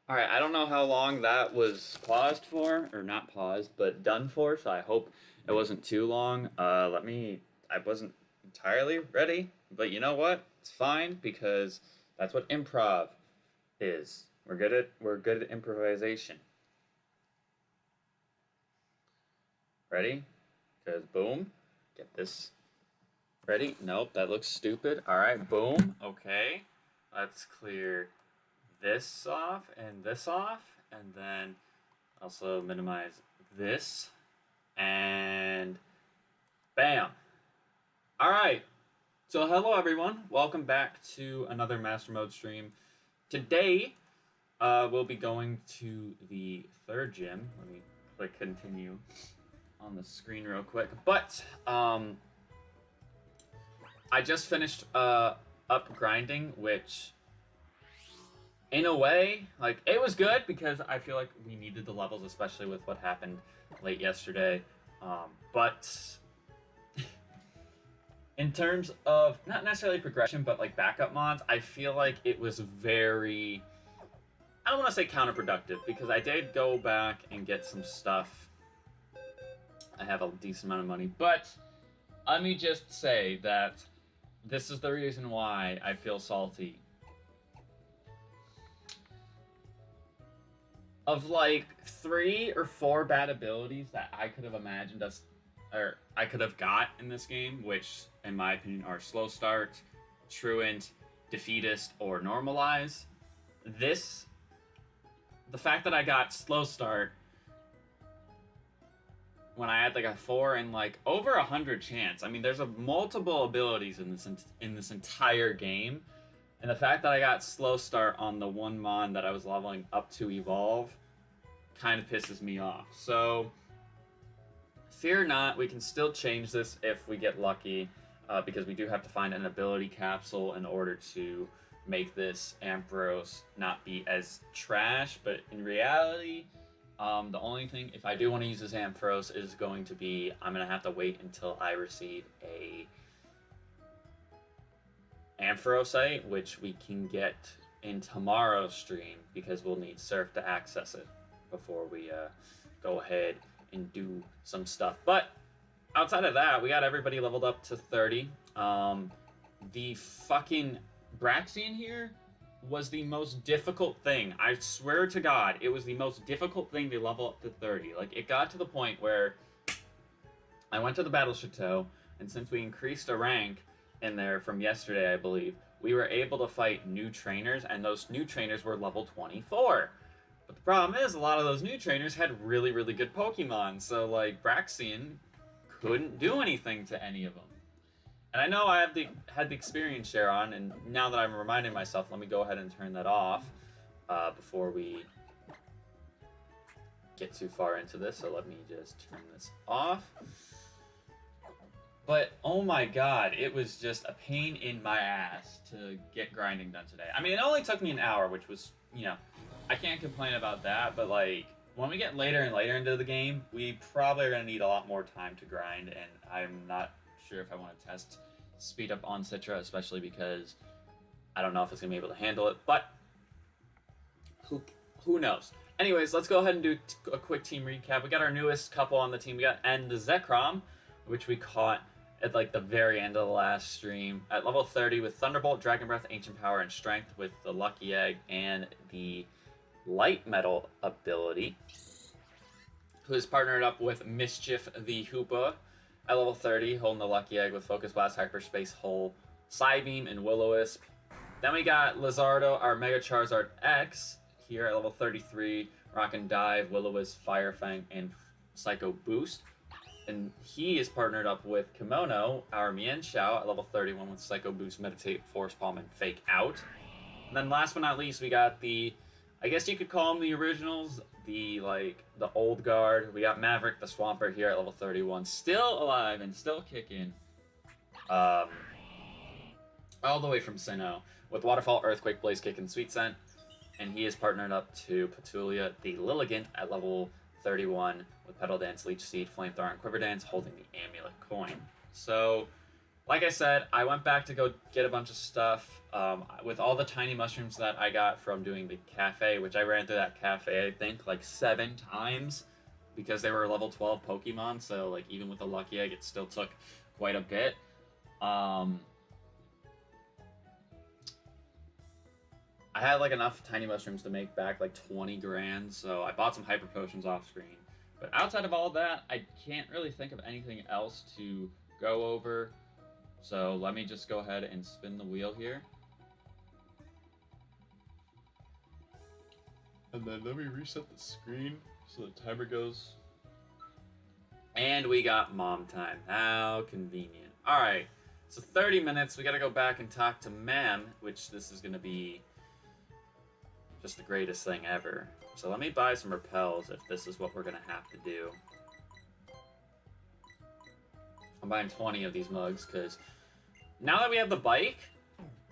Alright, I don't know how long that was paused for, or not paused, but done for, so I hope it wasn't too long. I wasn't entirely ready, but you know what? It's fine, because that's what improv is. We're good at improvisation. Ready? Because boom, get this ready. Nope, that looks stupid. Alright, boom, okay. Let's clear this off, and then also minimize this, and bam. All right. So hello everyone. Welcome back to another Mastermode stream. Today, we'll be going to the third gym. Let me click continue on the screen real quick. But I just finished up grinding, which in a way, like, it was good because I feel like we needed the levels, especially with what happened late yesterday. But in terms of not necessarily progression, but like backup mods, I feel like it was very, I don't want to say counterproductive, because I did go back and get some stuff. I have a decent amount of money, but let me just say that this is the reason why I feel salty. Of like 3 or 4 bad abilities that I could have imagined us, or I could have got in this game, which in my opinion are Slow Start, Truant, Defeatist, or Normalize. The fact that I got Slow Start when I had like a 4 and like over 100 chance. I mean, there's multiple abilities in this entire game. And the fact that I got Slow Start on the one mon that I was leveling up to Evolve kind of pisses me off. So, fear not, we can still change this if we get lucky, because we do have to find an ability capsule in order to make this Ampharos not be as trash. But in reality, the only thing, if I do want to use this Ampharos, is going to be, I'm going to have to wait until I receive a Ampharosite, which we can get in tomorrow's stream, because we'll need Surf to access it before we go ahead and do some stuff. But outside of that, we got everybody leveled up to 30. The fucking Braxian here was the most difficult thing. I swear to God, it was the most difficult thing to level up to 30. Like, it got to the point where I went to the Battle Chateau, and since we increased a rank in there from yesterday, I believe, we were able to fight new trainers, and those new trainers were level 24. But the problem is, a lot of those new trainers had really, really good Pokemon, so like Braxian couldn't do anything to any of them. And I know I had the experience share on, and now that I'm reminding myself, let me go ahead and turn that off before we get too far into this. So let me just turn this off. But, oh my god, it was just a pain in my ass to get grinding done today. I mean, it only took me an hour, which was, you know, I can't complain about that, but, like, when we get later and later into the game, we probably are going to need a lot more time to grind, and I'm not sure if I want to test speed up on Citra, especially because I don't know if it's going to be able to handle it, but who knows? Anyways, let's go ahead and do a quick team recap. We got our newest couple on the team. We got End Zekrom, which we caught at like the very end of the last stream at level 30 with Thunderbolt, Dragon Breath, Ancient Power, and Strength with the Lucky Egg and the Light Metal ability. Who is partnered up with Mischief the Hoopa at level 30, holding the Lucky Egg with Focus Blast, Hyperspace Hole, Psybeam, and Will-O-Wisp. Then we got Lizardo, our Mega Charizard X, here at level 33, Rock and Dive, Will-O-Wisp, Fire Fang, and Psycho Boost. And he is partnered up with Kimono, our Mienshao, at level 31 with Psycho Boost, Meditate, Force Palm, and Fake Out. And then last but not least, we got the, I guess you could call them the originals, the old guard. We got Maverick the Swampert here at level 31, still alive and still kicking. All the way from Sinnoh, with Waterfall, Earthquake, Blaze Kick, and Sweet Scent. And he is partnered up to Petulia the Lilligant at level 31 with Petal Dance, Leech Seed, Flamethrower, and Quiver Dance, holding the Amulet Coin. So, like I said, I went back to go get a bunch of stuff with all the tiny mushrooms that I got from doing the cafe, which I ran through that cafe, I think, like 7 times because they were level 12 Pokemon, so like even with the Lucky Egg, it still took quite a bit. I had like enough tiny mushrooms to make back like 20 grand, so I bought some hyper potions off screen. But outside of all that, I can't really think of anything else to go over. So let me just go ahead and spin the wheel here. And then let me reset the screen so the timer goes. And we got mom time. How convenient. Alright, so 30 minutes. We gotta go back and talk to Ma'am, which this is gonna be just the greatest thing ever. So let me buy some repels if this is what we're gonna have to do. I'm buying 20 of these mugs because now that we have the bike,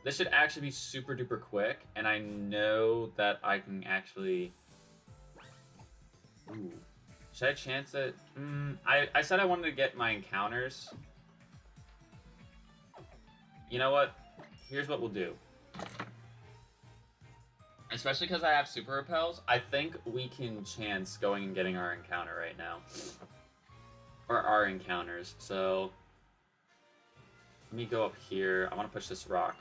this should actually be super duper quick, and I know that I can actually... Ooh. Should I chance it? I said I wanted to get my encounters. You know what? Here's what we'll do. Especially because I have super repels, I think we can chance going and getting our encounter right now. Or our encounters, so... Let me go up here. I want to push this rock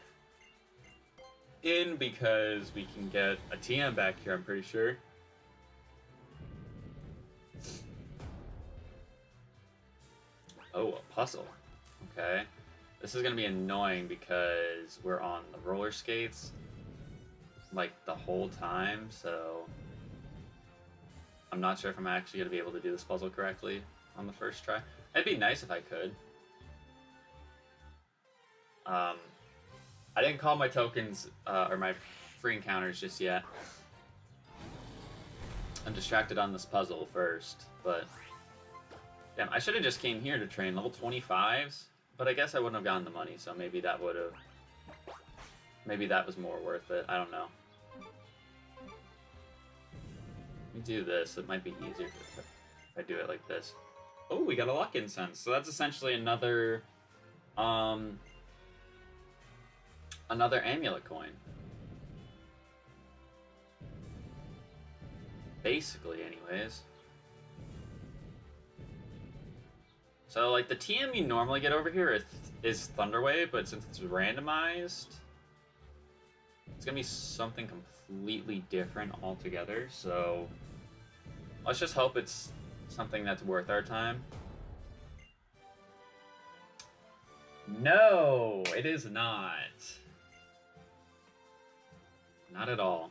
in because we can get a TM back here, I'm pretty sure. Oh, a puzzle. Okay. This is going to be annoying because we're on the roller skates like the whole time, so I'm not sure if I'm actually going to be able to do this puzzle correctly on the first try. It'd be nice if I could. I didn't call my tokens, or my free encounters just yet. I'm distracted on this puzzle first, but... Damn, I should have just came here to train level 25s, but I guess I wouldn't have gotten the money, so maybe that would have... Maybe that was more worth it, I don't know. Let me do this, it might be easier if I do it like this. Oh, we got a luck incense, so that's essentially another... Another amulet coin. Basically, anyways. So, like, the TM you normally get over here is Thunderwave, but since it's randomized, it's gonna be something completely different altogether, so let's just hope it's something that's worth our time. No, it is not. Not at all.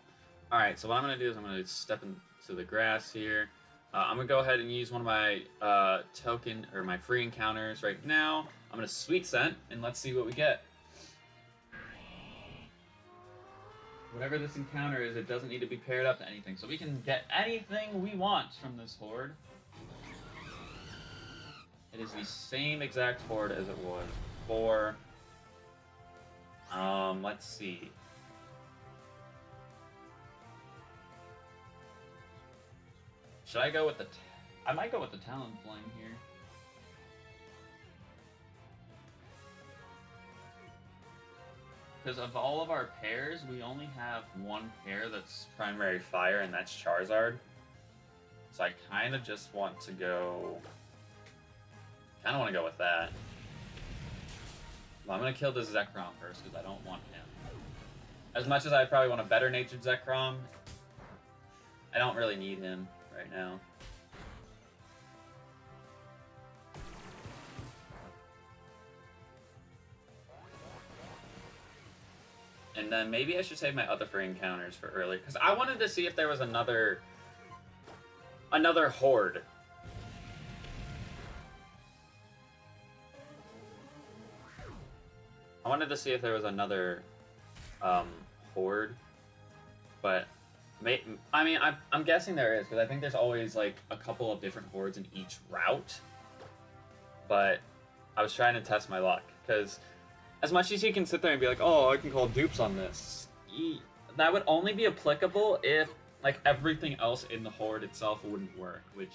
Alright, so what I'm going to do is I'm going to step into the grass here. I'm going to go ahead and use one of my my free encounters right now. I'm going to Sweet Scent, and let's see what we get. Whatever this encounter is, it doesn't need to be paired up to anything. So we can get anything we want from this horde. It is the same exact horde as it was before. Let's see. Should I go with the... I might go with the Talonflame here. Because of all of our pairs, we only have one pair that's primary fire, and that's Charizard. So I kind of just want to go... kind of want to go with that. Well, I'm going to kill this Zekrom first, because I don't want him. As much as I probably want a better-natured Zekrom, I don't really need him right now. And then maybe I should save my other free encounters for earlier, because I wanted to see if there was another horde. I wanted to see if there was another horde, but I mean, I'm guessing there is, because I think there's always like a couple of different hordes in each route. But I was trying to test my luck, because as much as you can sit there and be like, oh, I can call dupes on this, that would only be applicable if like everything else in the horde itself wouldn't work, which,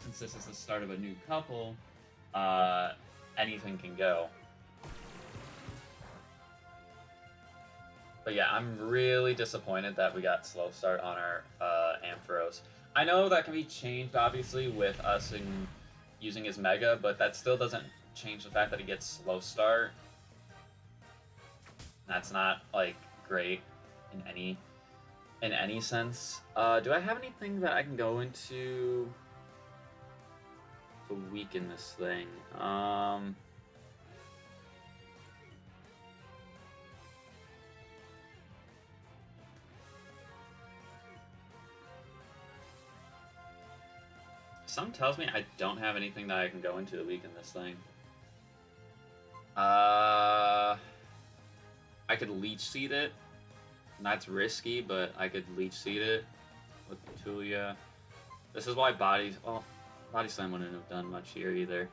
since this is the start of a new couple, anything can go. But yeah, I'm really disappointed that we got slow start on our Ampharos. I know that can be changed, obviously, with us using his Mega, but that still doesn't change the fact that he gets slow start. That's not, like, great in any sense. Do I have anything that I can go into to weaken this thing? Something tells me I don't have anything that I can go into to weaken this thing. I could Leech Seed it. That's risky, but I could Leech Seed it with Petulia. This is why Body Slam wouldn't have done much here either.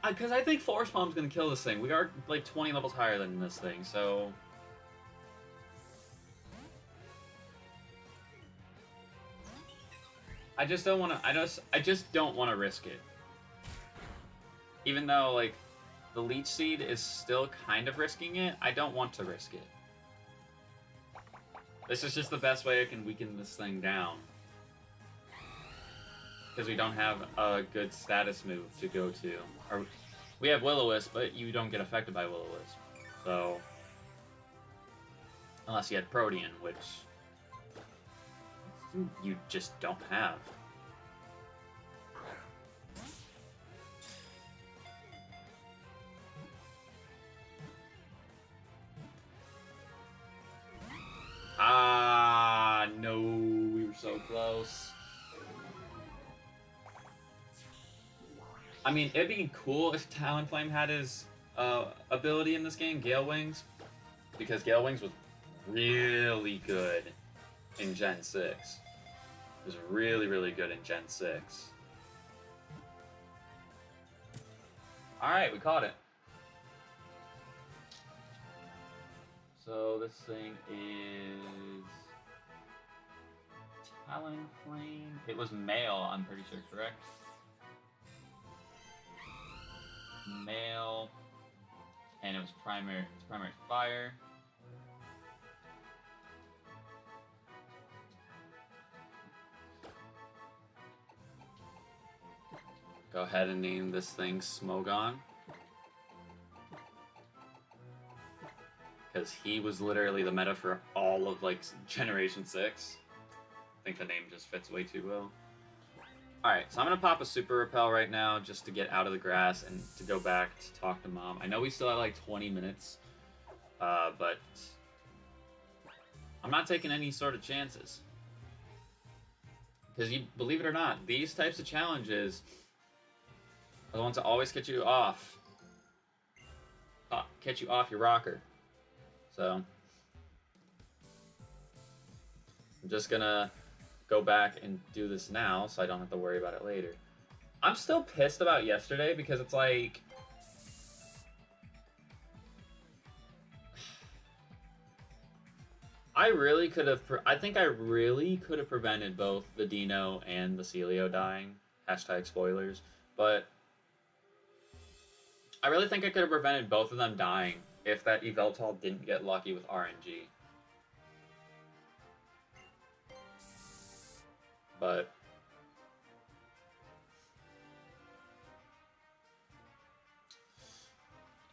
Because I think Force Palm's gonna kill this thing. We are like 20 levels higher than this thing, so I just don't want to. I just don't want to risk it. Even though like the Leech Seed is still kind of risking it, I don't want to risk it. This is just the best way I can weaken this thing down. Because we don't have a good status move to go to. Or we have Will-O-Wisp, but you don't get affected by Will-O-Wisp. So unless you had Protean, which you just don't have. Ah, no, we were so close. I mean, it'd be cool if Talonflame had his ability in this game, Gale Wings, because Gale Wings was really good in Gen 6. It was really, really good in Gen 6. Alright, we caught it. So this thing is Talonflame. It was male, I'm pretty sure, correct? Male, and it was primary fire. Go ahead and name this thing Smogon. Because he was literally the meta for all of like Generation 6. I think the name just fits way too well. Alright, so I'm going to pop a Super Repel right now just to get out of the grass and to go back to talk to Mom. I know we still have like 20 minutes, but I'm not taking any sort of chances. Because you believe it or not, these types of challenges are the ones that always get you off. Catch you off your rocker. So I'm just going to go back and do this now so I don't have to worry about it later. I'm still pissed about yesterday because it's like I think I really could have prevented both the Dino and the Celio dying. Hashtag spoilers. But I really think I could have prevented both of them dying if that Yveltal didn't get lucky with RNG. But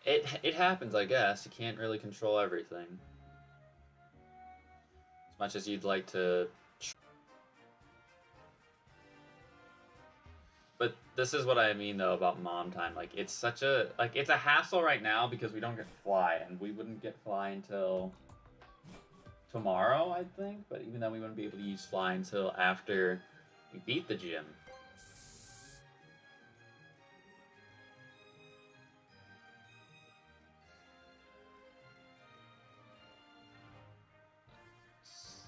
it happens, I guess. You can't really control everything. As much as you'd like to. But this is what I mean though about mom time. Like it's such a it's a hassle right now because we don't get fly, and we wouldn't get fly until tomorrow, I think. But even then, we wouldn't be able to use fly until after we beat the gym.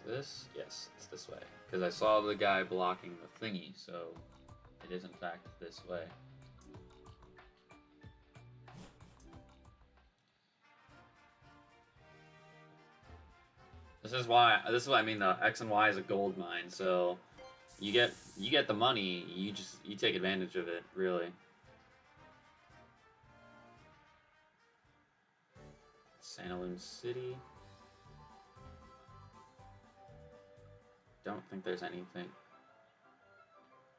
This? Yes, it's this way. Because I saw the guy blocking the thingy, so it is in fact this way. This is what I mean though. X and Y is a gold mine, so you get the money, you take advantage of it, really. Santalum City. Don't think there's anything.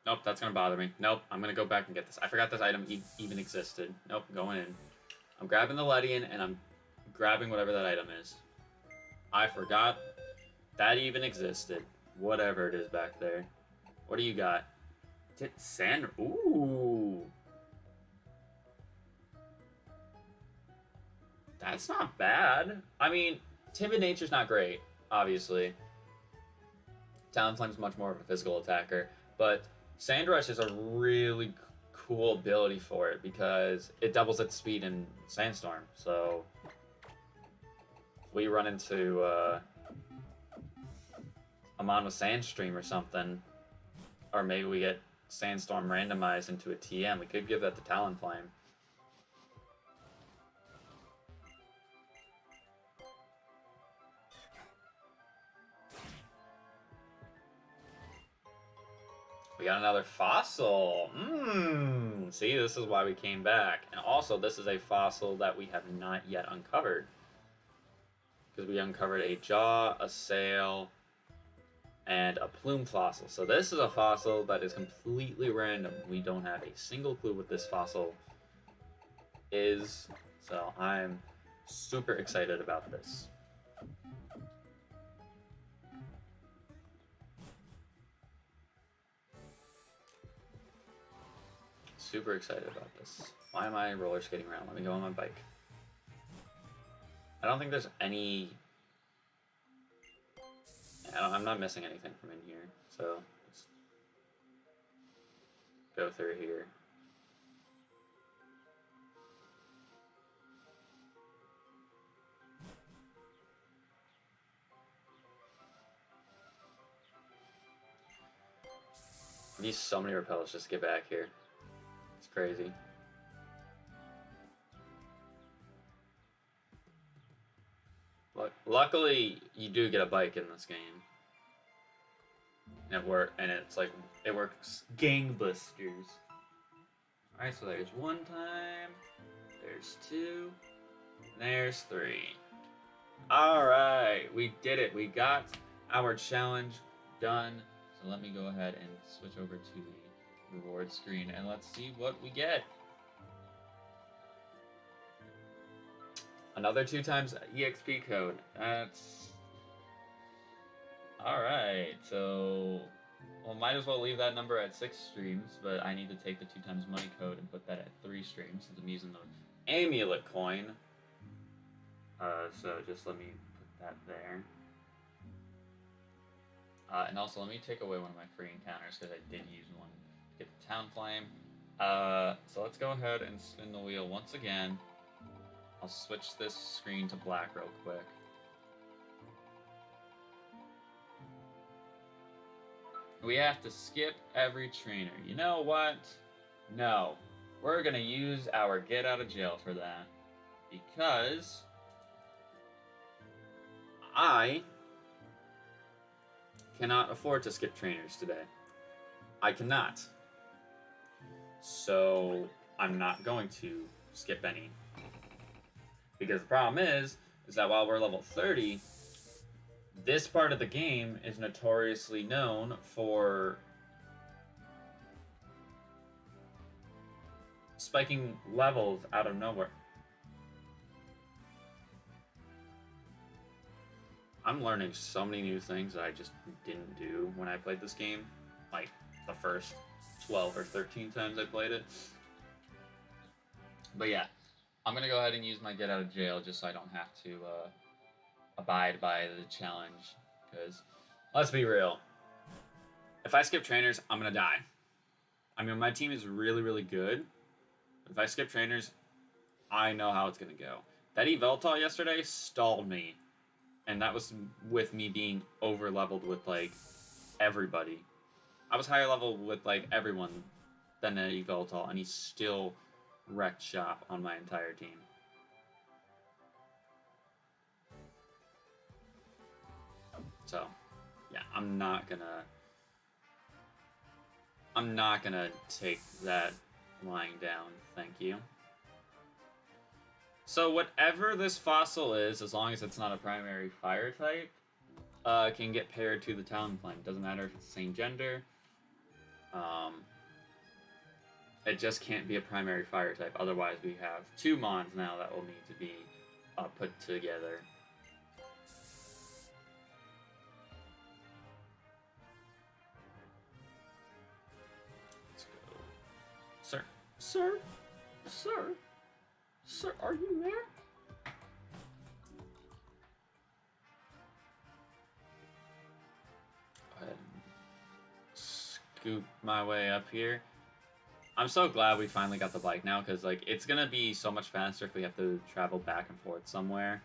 Nope, that's gonna bother me. Nope, I'm gonna go back and get this. I forgot this item even existed. Nope, going in. I'm grabbing the Ledian and I'm grabbing whatever that item is. I forgot that even existed. Whatever it is back there. What do you got? Sand. Ooh. That's not bad. I mean, Timid Nature's not great, obviously. Talonflame's much more of a physical attacker, but Sand Rush is a really cool ability for it because it doubles its speed in Sandstorm. So if we run into a mon with Sandstream or something, or maybe we get Sandstorm randomized into a TM, we could give that to Talonflame. We got another fossil. See, this is why we came back. And also, this is a fossil that we have not yet uncovered. Because we uncovered a jaw, a sail, and a plume fossil. So this is a fossil that is completely random. We don't have a single clue what this fossil is. So I'm super excited about this. Super excited about this. Why am I roller skating around? Let me go on my bike. I don't think there's any... I'm not missing anything from in here, so let's go through here. I need so many repels just to get back here. It's crazy. Luckily, you do get a bike in this game. And it works gangbusters. Alright, so there's one time, there's two, and there's three. Alright, we did it. We got our challenge done. So let me go ahead and switch over to the reward screen and let's see what we get. Another 2 times EXP code. That's... Alright, so... Well, might as well leave that number at 6 streams, but I need to take the 2 times money code and put that at 3 streams since I'm using the amulet coin. So just let me put that there. And also, let me take away one of my free encounters because I did use one to get the Talonflame. So let's go ahead and spin the wheel once again. I'll switch this screen to black real quick. We have to skip every trainer. You know what? No. We're going to use our get out of jail for that. Because I cannot afford to skip trainers today. I cannot. So I'm not going to skip any. Because the problem is that while we're level 30, this part of the game is notoriously known for spiking levels out of nowhere. I'm learning so many new things that I just didn't do when I played this game. Like, the first 12 or 13 times I played it. But yeah, I'm going to go ahead and use my get out of jail just so I don't have to abide by the challenge. Because, let's be real. If I skip trainers, I'm going to die. I mean, my team is really, really good. If I skip trainers, I know how it's going to go. That Yveltal yesterday stalled me. And that was with me being over-leveled with, like, everybody. I was higher level with, like, everyone than the Yveltal, and he still wrecked shop on my entire team. So, yeah, I'm not gonna take that lying down, thank you. So whatever this fossil is, as long as it's not a primary fire type, can get paired to the Talonflame. Doesn't matter if it's the same gender. It just can't be a primary fire type. Otherwise, we have 2 mons now that will need to be put together. Let's go. Sir? Sir? Sir? Sir, are you there? Go ahead and scoop my way up here. I'm so glad we finally got the bike now, because like it's gonna be so much faster if we have to travel back and forth somewhere.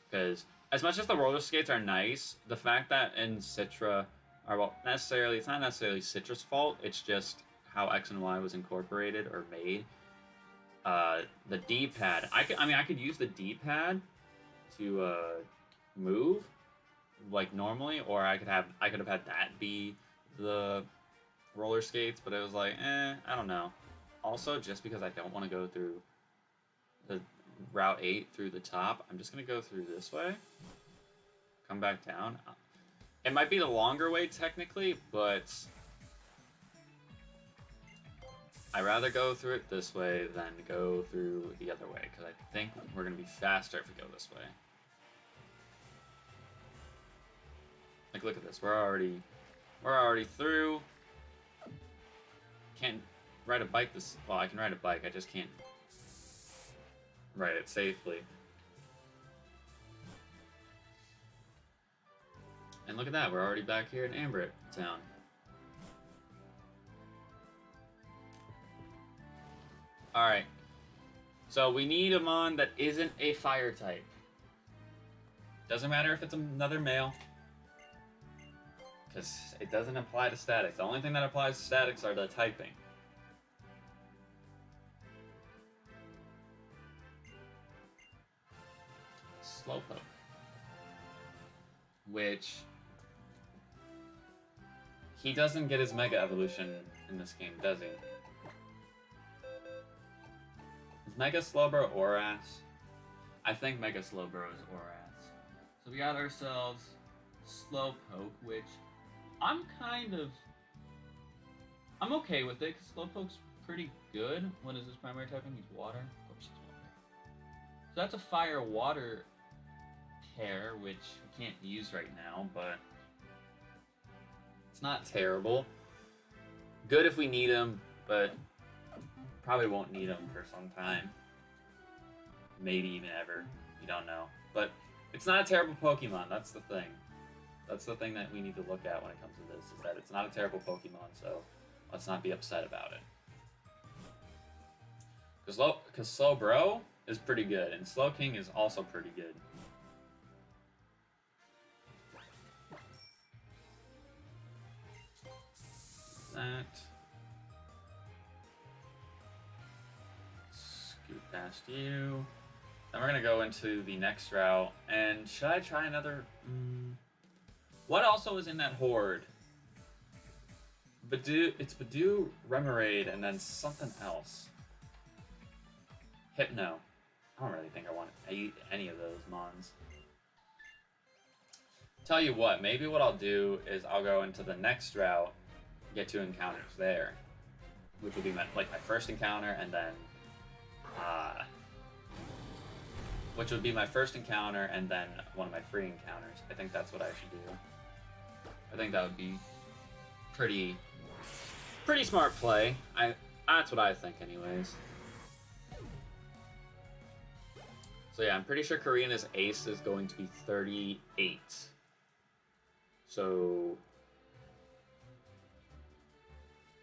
Because as much as the roller skates are nice, the fact that in Citra are, well, it's not necessarily Citra's fault. It's just how X and Y was incorporated or made. The D-pad. I could use the D-pad to move like normally, or I could have had that be the roller skates, but it was like, I don't know. Also, just because I don't want to go through the Route 8 through the top, I'm just going to go through this way. Come back down. It might be the longer way, technically, but I'd rather go through it this way than go through the other way, because I think we're going to be faster if we go this way. Like, look at this. We're already through. Can't ride a bike this... Well, I can ride a bike. I just can't ride it safely. And look at that. We're already back here in Amber Town. Alright. So we need a mon that isn't a fire type. Doesn't matter if it's another male, because it doesn't apply to statics. The only thing that applies to statics are the typing. Slowpoke. Which... he doesn't get his Mega Evolution in this game, does he? Is Mega Slowbro Oras? I think Mega Slowbro is Oras. So we got ourselves Slowpoke, which I'm okay with it, because Slowpoke's pretty good. What is his primary typing? He's water. Of course he's water. So that's a fire-water pair, which we can't use right now, but it's not terrible. Good if we need him, but probably won't need him for some time. Maybe even ever. You don't know. But it's not a terrible Pokemon, that's the thing. That's the thing that we need to look at when it comes to this, is that it's not a terrible Pokemon, so let's not be upset about it. Because Slowbro is pretty good, and Slowking is also pretty good. That. Scoot past you. Then we're going to go into the next route, and should I try another... What also is in that horde? It's Badoo, Remoraid, and then something else. Hypno. I don't really think I want to eat any of those mons. Tell you what, maybe what I'll do is I'll go into the next route, get 2 encounters there, which will be my first encounter, and then which would be my first encounter and then one of my free encounters. I think that's what I should do. I think that would be pretty smart play. That's what I think, anyways. So yeah, I'm pretty sure Karina's ace is going to be 38. So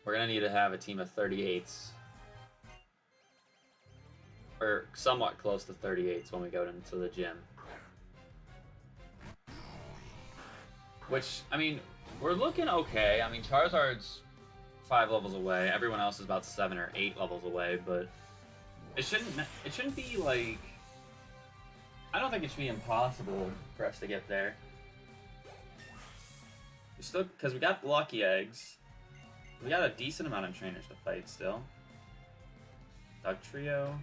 we're gonna need to have a team of 38s. Or somewhat close to 38s when we go into the gym. Which, I mean, we're looking okay. I mean, Charizard's 5 levels away. Everyone else is about 7 or 8 levels away, but it shouldn't be like... I don't think it should be impossible for us to get there. Because we got Lucky Eggs. We got a decent amount of trainers to fight still. Dug Trio.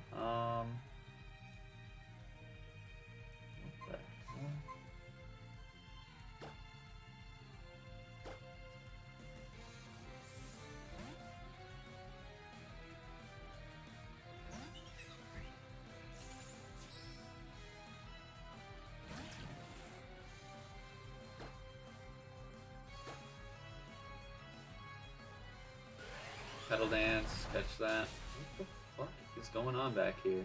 Pedal dance, catch that. What the fuck is going on back here?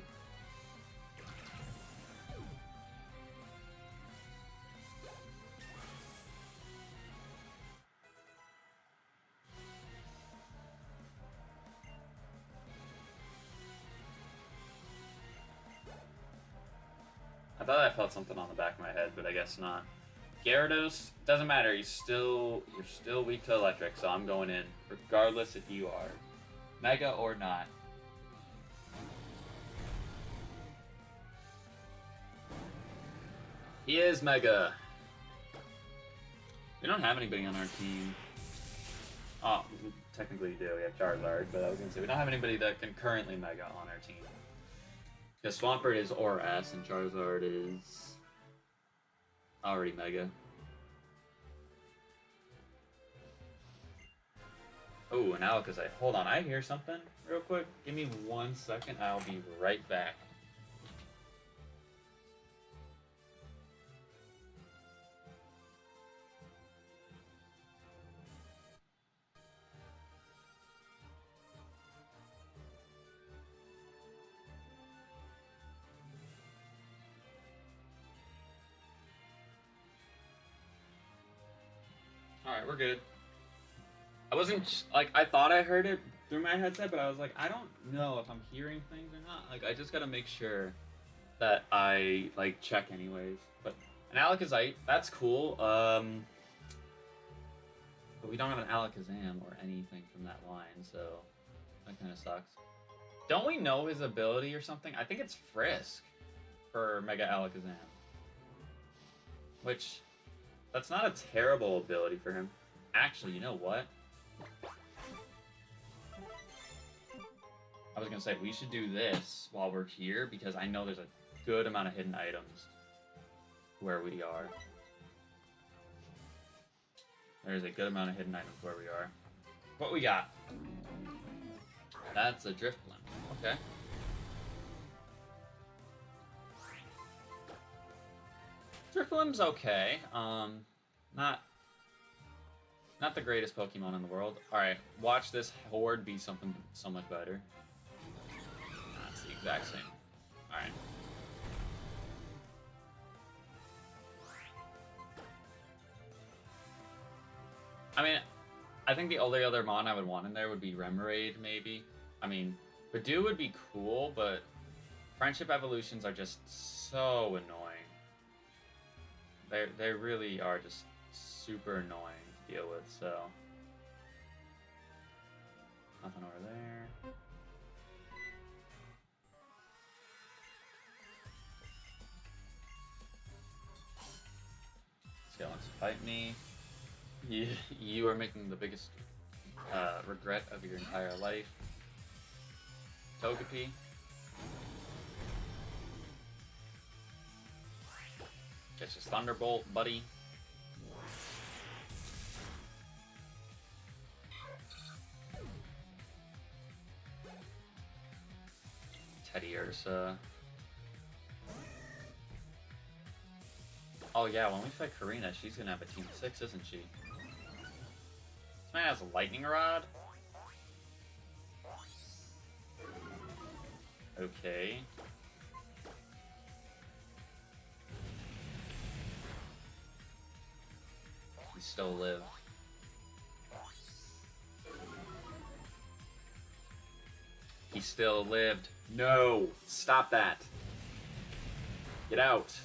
I thought I felt something on the back of my head, but I guess not. Gyarados, doesn't matter, you're still weak to electric, so I'm going in, regardless if you are Mega or not. He is Mega. We don't have anybody on our team. Oh, technically we do, we have Charizard, but I was gonna say, we don't have anybody that can currently Mega on our team. Because Swampert is Aura S and Charizard is already Mega. Oh, and Alakazam. Hold on, I hear something real quick. Give me 1 second, I'll be right back. Alright, we're good. I wasn't, like, I thought I heard it through my headset, but I was like, I don't know if I'm hearing things or not. Like, I just gotta make sure that I, like, check anyways. But an Alakazam, that's cool. But we don't have an Alakazam or anything from that line, so that kind of sucks. Don't we know his ability or something? I think it's Frisk for Mega Alakazam. Which, that's not a terrible ability for him. Actually, you know what? I was gonna say, we should do this while we're here, because I know there's a good amount of hidden items where we are. There's a good amount of hidden items where we are. What we got? That's a Drifblim. Okay. Drifblim's okay. Not the greatest Pokemon in the world. Alright, watch this Horde be something so much better. That's the exact same. Alright. I mean, I think the only other mon I would want in there would be Remoraid, maybe. I mean, Badoo would be cool, but Friendship Evolutions are just so annoying. They really are just super annoying to deal with, so... Nothing over there. This guy wants to fight me. You are making the biggest regret of your entire life. Togepi. It's just Thunderbolt, buddy. Teddy Ursa. Oh yeah, when we fight Karina, she's gonna have a team of 6, isn't she? This man has a lightning rod. Okay. He still lived. He still lived. No! Stop that! Get out!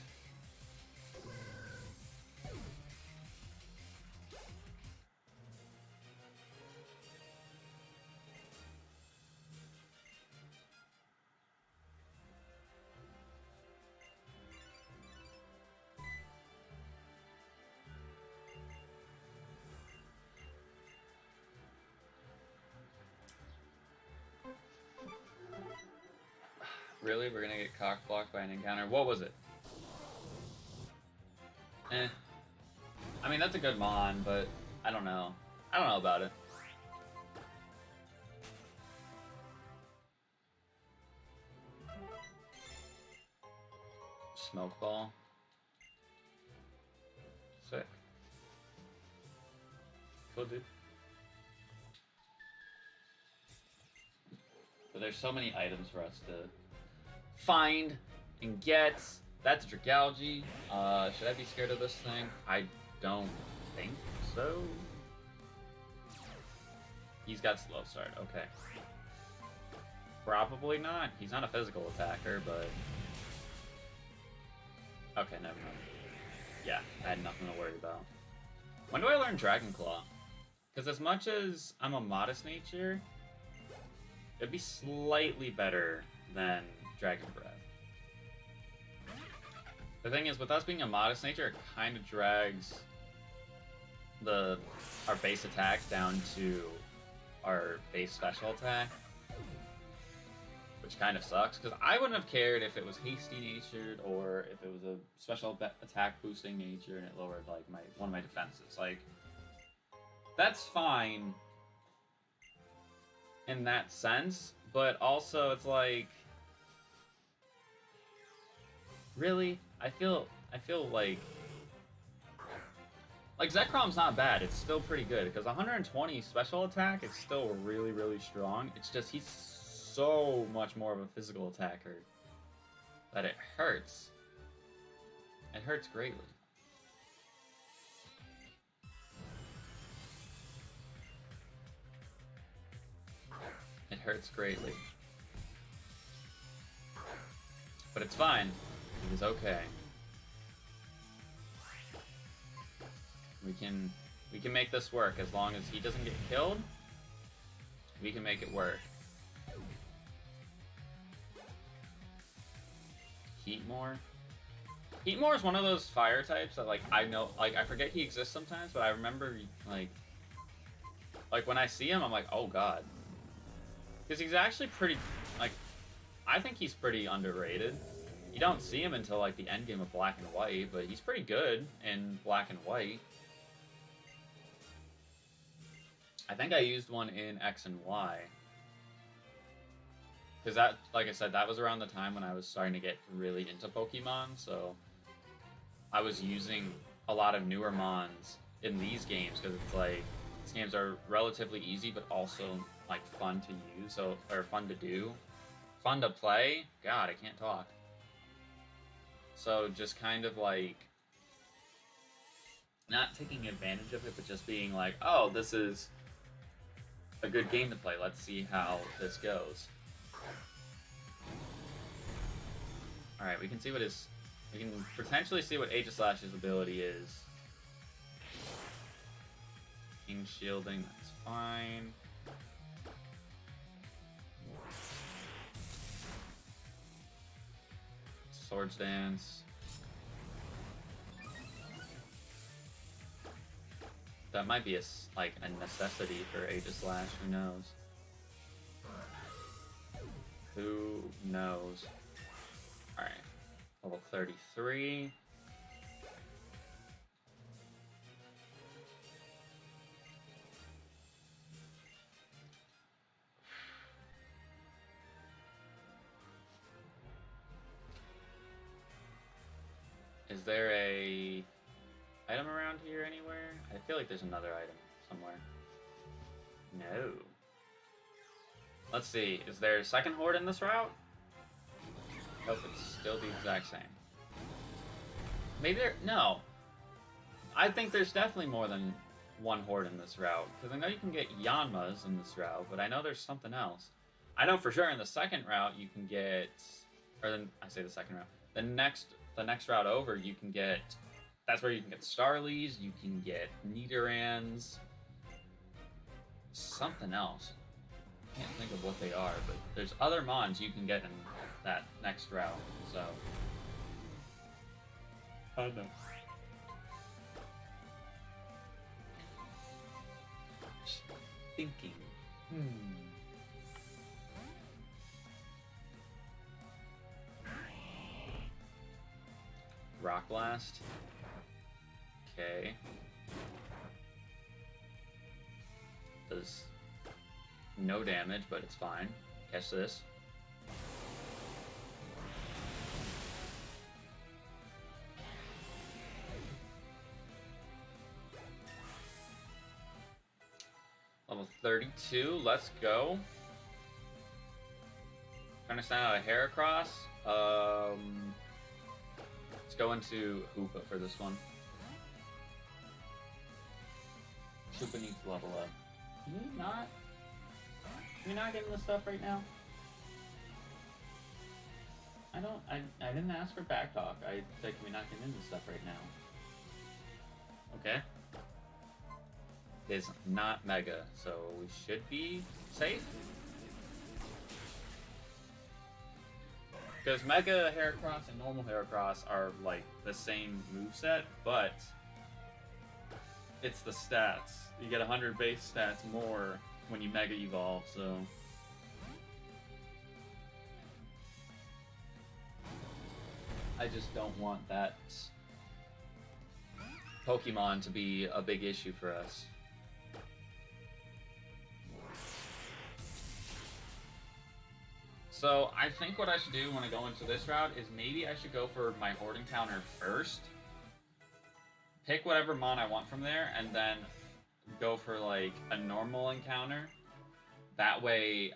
Really? We're gonna get cock-blocked by an encounter? What was it? Eh. I mean, that's a good mon, but I don't know. I don't know about it. Smoke ball. Sick. Cool, dude. But there's so many items for us to find and get. That's Dragalge. Should I be scared of this thing? I don't think so. He's got slow start, okay. Probably not. He's not a physical attacker, but... Okay, never mind. Yeah, I had nothing to worry about. When do I learn Dragon Claw? Because as much as I'm a modest nature, it'd be slightly better than Dragon Breath. The thing is, with us being a modest nature, it kind of drags our base attacks down to our base special attack, which kind of sucks, because I wouldn't have cared if it was hasty natured or if it was a special attack boosting nature and it lowered like one of my defenses. Like, that's fine in that sense, but also it's like, really? I feel like Zekrom's not bad. It's still pretty good because 120 special attack is still really, really strong. It's just he's so much more of a physical attacker that it hurts. It hurts greatly. It hurts greatly. But it's fine. It is okay. We can make this work as long as he doesn't get killed. We can make it work. Heatmore. Heatmore is one of those fire types that, like, I know, like, I forget he exists sometimes, but I remember, like when I see him, I'm like, oh god. Because he's actually pretty, like, I think he's pretty underrated. You don't see him until, like, the end game of Black and White, but he's pretty good in Black and White. I think I used one in X and Y. Because that, like I said, that was around the time when I was starting to get really into Pokemon, so I was using a lot of newer Mons in these games, because it's like, these games are relatively easy, but also, like, fun to use, or fun to do. Fun to play? God, I can't talk. So just kind of like, not taking advantage of it, but just being like, oh, this is a good game to play. Let's see how this goes. Alright, we can potentially see what Aegislash's ability is. King shielding, that's fine. Swords Dance. That might be a necessity for Aegislash. Who knows? Who knows? All right, level 33. Is there a item around here anywhere? I feel like there's another item somewhere. No. Let's see. Is there a second horde in this route? Nope, it's still the exact same. Maybe there... No. I think there's definitely more than one horde in this route. Because I know you can get Yanmas in this route, but I know there's something else. I know for sure in the second route you can get... Or then I say the second route. The next route over, you can get... That's where you can get Starlies, you can get Nidorans, something else. I can't think of what they are, but there's other Mons you can get in that next route, so... I don't know. Just thinking. Rock Blast. Okay. Does no damage, but it's fine. Catch this. Level 32, let's go. Trying to send out a Heracross. Let's go into Hoopa for this one. Hoopa needs to level up. Can you not? Can we not get this stuff right now? I didn't ask for back talk. I said, can we not get into stuff right now? Okay. It's not Mega, so we should be safe. Because Mega Heracross and normal Heracross are like the same moveset, but it's the stats. You get 100 base stats more when you Mega Evolve, so... I just don't want that Pokemon to be a big issue for us. So I think what I should do when I go into this route is maybe I should go for my Horde encounter first. Pick whatever mon I want from there, and then go for like a normal encounter. That way,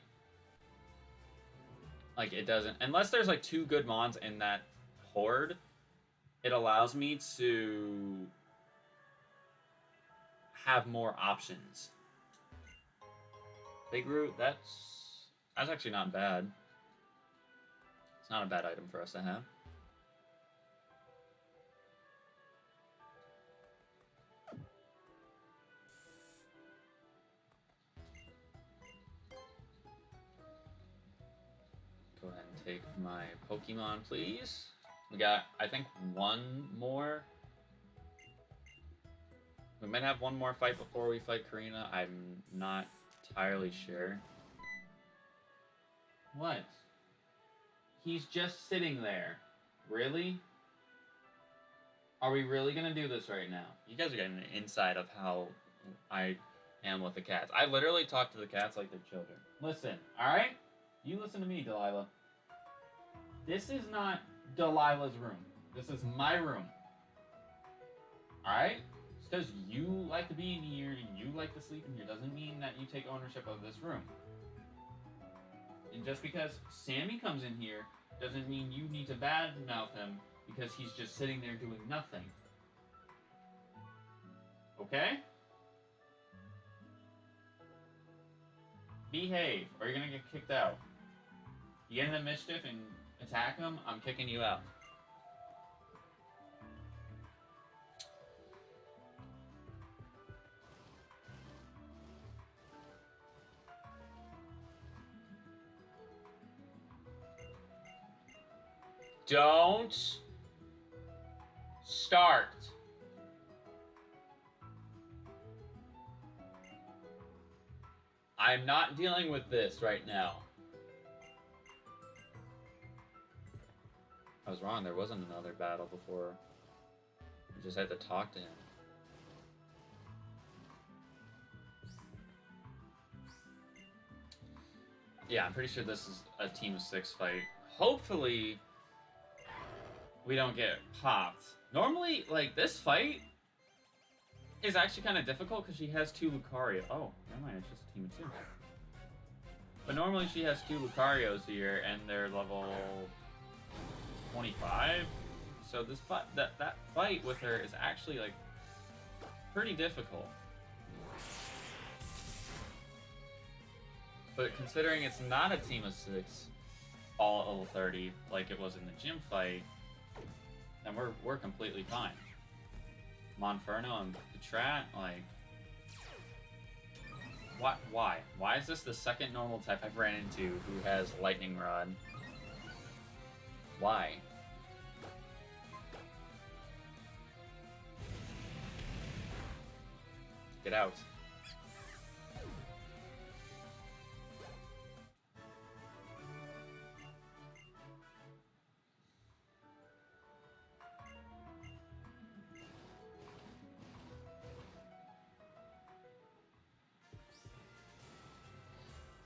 like it doesn't, unless there's like 2 good mons in that Horde, it allows me to have more options. Big Root, that's actually not bad. It's not a bad item for us to have. Go ahead and take my Pokemon, please. We got, I think, 1 more. We might have 1 more fight before we fight Karina. I'm not entirely sure. What? He's just sitting there. Really? Are we really gonna do this right now? You guys are getting an insight of how I am with the cats. I literally talk to the cats like they're children. Listen, alright? You listen to me, Delilah. This is not Delilah's room. This is my room. Alright? Just because you like to be in here and you like to sleep in here doesn't mean that you take ownership of this room. And just because Sammy comes in here doesn't mean you need to badmouth him because he's just sitting there doing nothing. Okay? Behave, or you're gonna get kicked out. You get into mischief and attack him, I'm kicking you out. Don't start. I'm not dealing with this right now. I was wrong, there wasn't another battle before. We just had to talk to him. Yeah, I'm pretty sure this is a team of 6 fight. Hopefully, we don't get popped. Normally, like, this fight is actually kind of difficult because she has 2 Lucario. Oh, never mind, it's just a team of 2. But normally she has 2 Lucarios here, and they're level 25. So this that fight with her is actually, like, pretty difficult. But considering it's not a team of 6, all at level 30, like it was in the gym fight, then we're completely fine. Monferno and Patrat, like... What? Why? Why is this the second normal type I've ran into who has Lightning Rod? Why? Get out.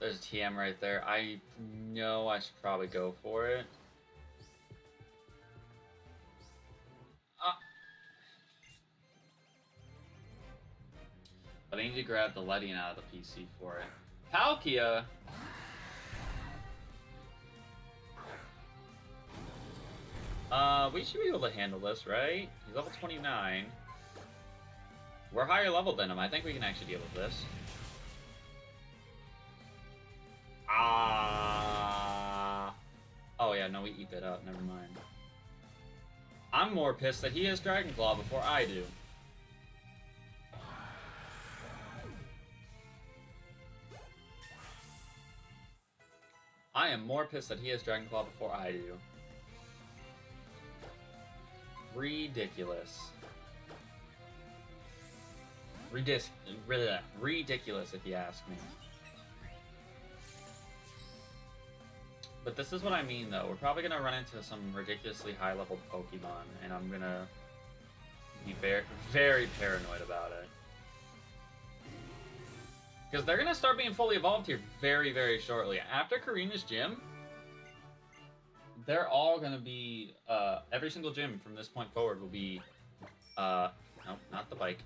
There's a TM right there. I know I should probably go for it. But I need to grab the Ledian out of the PC for it. Palkia We should be able to handle this, right? He's level 29. We're higher level than him. I think we can actually deal with this. Oh yeah, no, we eat that up. Never mind. I'm more pissed that he has Dragon Claw before I do. I am more pissed that he has Dragon Claw before I do. Ridiculous. Ridiculous, if you ask me. But this is what I mean, though. We're probably going to run into some ridiculously high-level Pokemon, and I'm going to be very, very paranoid about it. Because they're going to start being fully evolved here very, very shortly. After Karina's gym, they're all going to be... every single gym from this point forward will be... no, not the bike.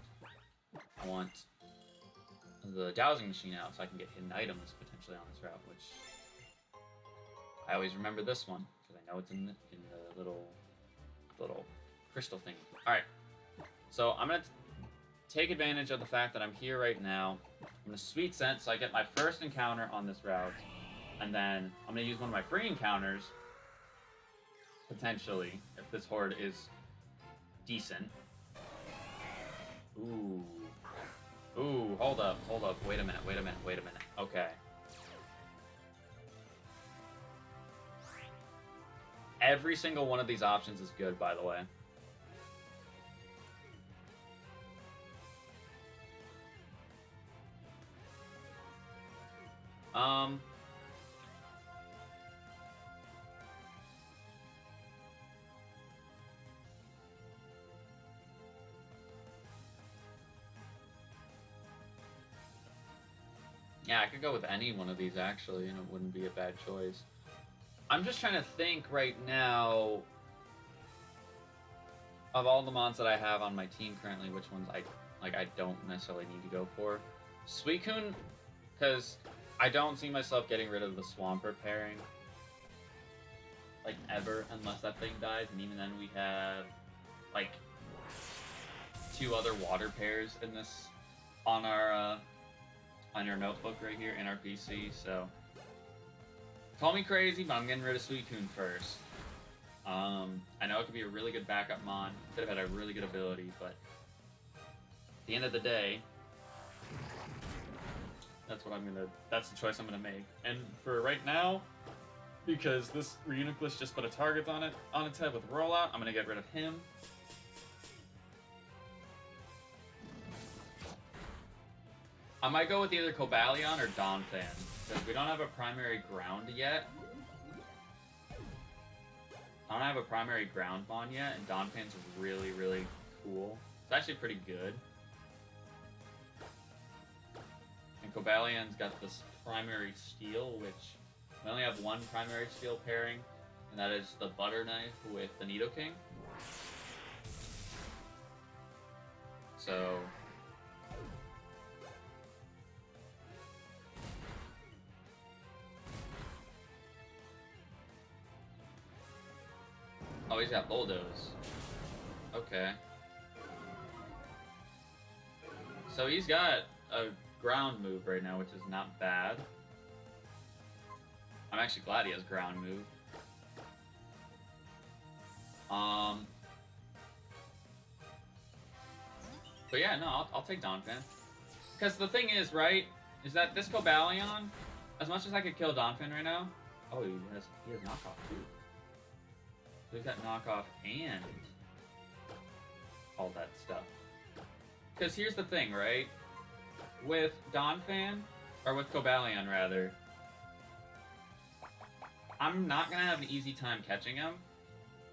I want the dowsing machine out so I can get hidden items potentially on this route, which... I always remember this one, because I know it's in the little crystal thing. Alright, so I'm going to take advantage of the fact that I'm here right now. I'm going to Sweet Scent so I get my first encounter on this route, and then I'm going to use one of my free encounters, potentially, if this horde is decent. Ooh. Ooh, hold up, wait a minute. Okay. Every single one of these options is good, by the way. Yeah, I could go with any one of these, actually, and it wouldn't be a bad choice. I'm just trying to think right now of all the mons that I have on my team currently, which ones I don't necessarily need to go for. Suicune, because I don't see myself getting rid of the Swampert pairing, like, ever, unless that thing dies, and even then we have, like, 2 other water pairs in this, on our notebook right here in our PC, so... Call me crazy, but I'm getting rid of Suicune first. I know it could be a really good backup mon, could have had a really good ability, but... At the end of the day... That's the choice I'm gonna make. And for right now, because this Reuniclus just put a target on its head with Rollout, I'm gonna get rid of him. I might go with either Cobalion or Donphan, because we don't have a primary ground yet. I don't have a primary ground mon yet, and Donphan's really, really cool. It's actually pretty good. And Cobalion's got this primary steel, which we only have one primary steel pairing, and that is the Butter Knife with the Nidoking. So... Oh, he's got Bulldoze. Okay. So he's got a ground move right now, which is not bad. I'm actually glad he has ground move. But yeah, no, I'll take Donphan. Because the thing is, right, is that this Cobalion, as much as I could kill Donphan right now... Oh, he has knockoff too. So he's got knockoff and all that stuff. Because here's the thing, right? With Donphan, or with Cobalion rather, I'm not going to have an easy time catching him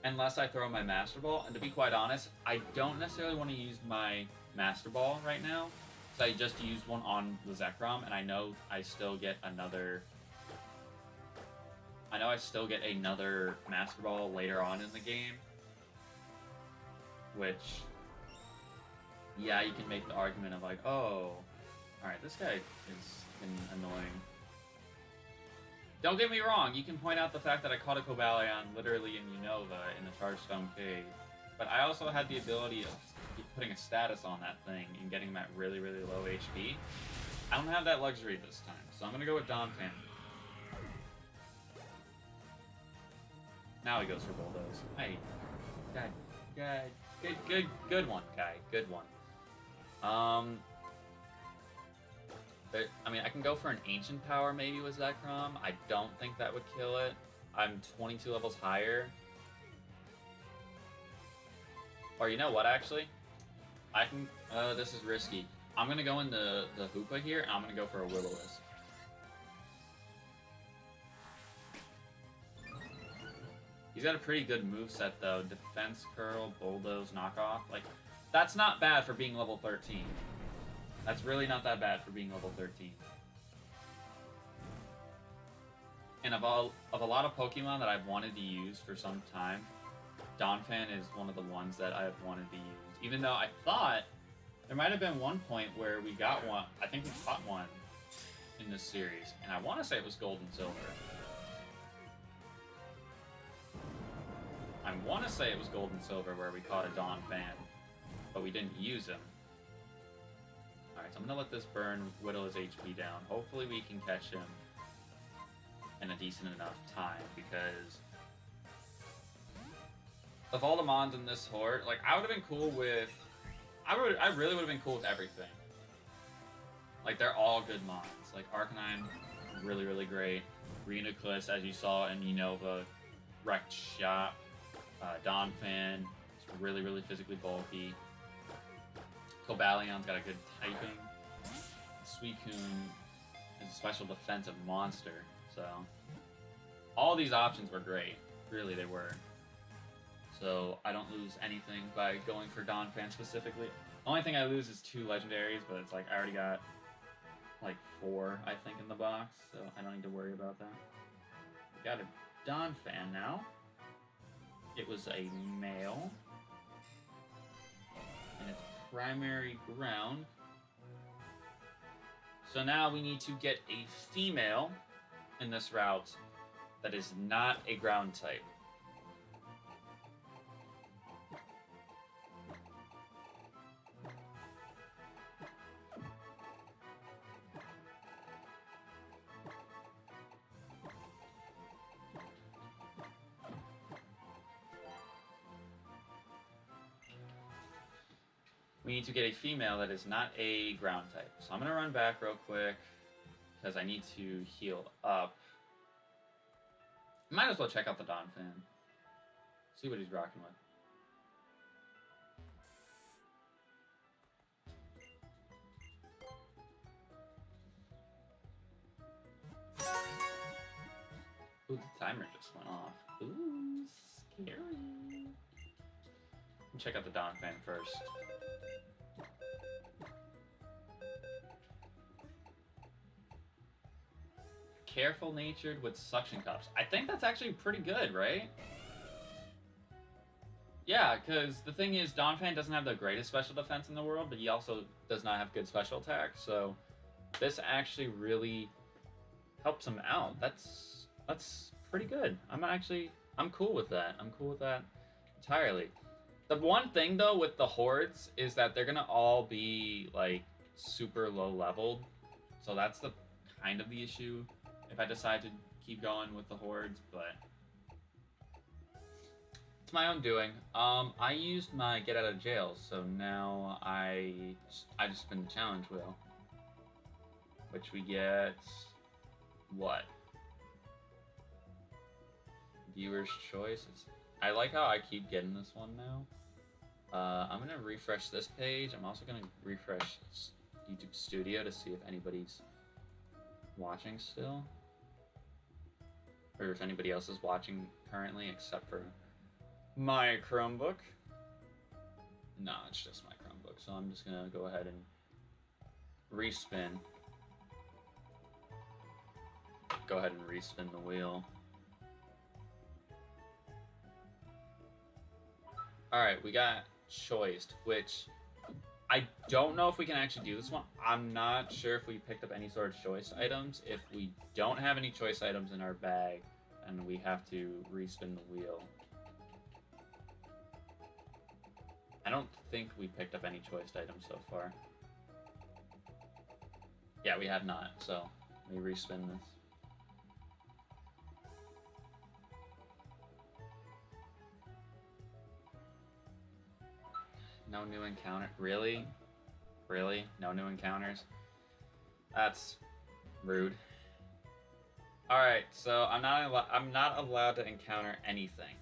unless I throw my Master Ball. And to be quite honest, I don't necessarily want to use my Master Ball right now, because I just used one on the Zekrom, and I know I still get another... Master Ball later on in the game. Which, yeah, you can make the argument of like, oh, alright, this guy is annoying. Don't get me wrong, you can point out the fact that I caught a Cobalion literally in Unova in the Chargestone Cave, but I also had the ability of putting a status on that thing and getting him at really, really low HP. I don't have that luxury this time, so I'm gonna go with Donphan. Now he goes for Bulldoze. Hey, good one, guy. Good one. But, I mean, I can go for an Ancient Power maybe with Zekrom. I don't think that would kill it. I'm 22 levels higher. Or you know what, actually? I can... this is risky. I'm gonna go in the Hoopa here, and I'm gonna go for a Will-O-Wisp. He's got a pretty good moveset, though. Defense Curl, Bulldoze, Knockoff. Like, that's not bad for being level 13. That's really not that bad for being level 13. And of a lot of Pokemon that I've wanted to use for some time, Donphan is one of the ones that I've wanted to use. Even though I thought there might have been one point where we got one. I think we caught one in this series, and I want to say it was Gold and Silver. I want to say it was Gold and Silver where we caught a Donphan, but we didn't use him. Alright, so I'm going to let this burn whittle his HP down. Hopefully we can catch him in a decent enough time, because of all the mons in this horde, like, I would have been cool with... I really would have been cool with everything. Like, they're all good mons. Like, Arcanine, really, really great. Rhenoclus, as you saw in Unova, wrecked shop. Donphan, it's really, really physically bulky. Cobalion's got a good typing. Suicune is a special defensive monster. So, all these options were great. Really, they were. So, I don't lose anything by going for Donphan specifically. The only thing I lose is 2 legendaries, but it's like I already got like 4, I think, in the box. So, I don't need to worry about that. We got a Donphan now. It was a male. And it's primary ground. So now we need to get a female in this route that is not a ground type. We need to get a female that is not a ground type. So I'm going to run back real quick, because I need to heal up. Might as well check out the Donphan. See what he's rocking with. Ooh, the timer just went off. Ooh, scary. Check out the Donphan first. Careful natured with suction cups. I think that's actually pretty good, right? Yeah, because the thing is, Donphan doesn't have the greatest special defense in the world, but he also does not have good special attack, so this actually really helps him out. That's pretty good. I'm cool with that. I'm cool with that entirely. The one thing, though, with the hordes is that they're gonna all be, like, super low leveled, so that's the kind of the issue if I decide to keep going with the hordes, but it's my own doing. I used my get out of jail, so now I just spin the challenge wheel, which we get what? Viewer's choices. I like how I keep getting this one now. I'm gonna refresh this page. I'm also gonna refresh YouTube Studio to see if anybody's watching still, or if anybody else is watching currently except for my Chromebook. No, it's just my Chromebook, so I'm just gonna go ahead and respin. Go ahead and respin the wheel. Alright, we got choiced, which I don't know if we can actually do this one. I'm not sure if we picked up any sort of choice items. If we don't have any choice items in our bag, and we have to respin the wheel. I don't think we picked up any choice items so far. Yeah, we have not, so let me respin this. No new encounter. Really? Really? No new encounters? That's rude. Alright, so I'm not allowed to encounter anything.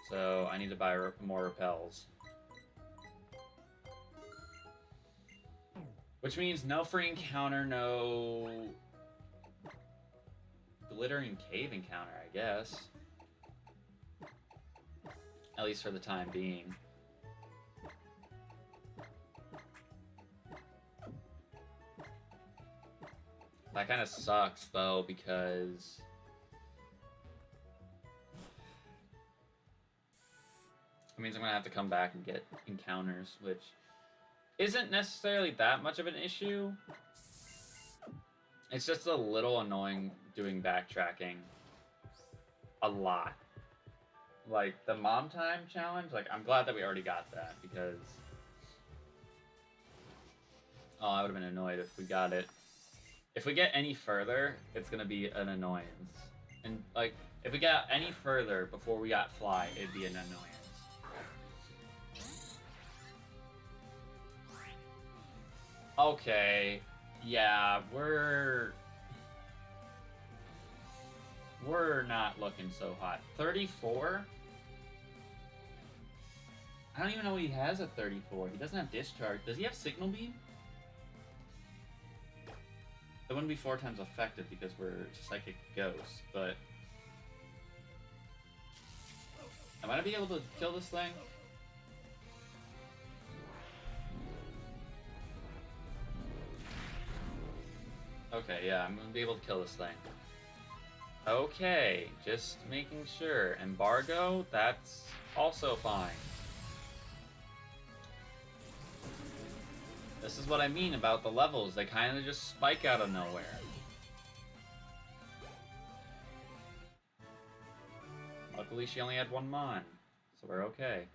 So I need to buy more repels. Which means no free encounter, no glittering cave encounter, I guess. At least for the time being. That kind of sucks, though, because it means I'm going to have to come back and get encounters, which isn't necessarily that much of an issue. It's just a little annoying doing backtracking a lot. Like, the mom time challenge, like, I'm glad that we already got that, because oh, I would have been annoyed if we got it. If we get any further, it's going to be an annoyance. And, like, if we got any further before we got fly, it'd be an annoyance. Okay, yeah, we're not looking so hot. 34? I don't even know he has a 34. He doesn't have discharge. Does he have signal beam? It wouldn't be 4 times effective because we're psychic ghosts, but am I gonna be able to kill this thing? Okay, yeah, I'm gonna be able to kill this thing. Okay, just making sure. Embargo, that's also fine. This is what I mean about the levels. They kind of just spike out of nowhere. Luckily, she only had 1 mon, so we're okay.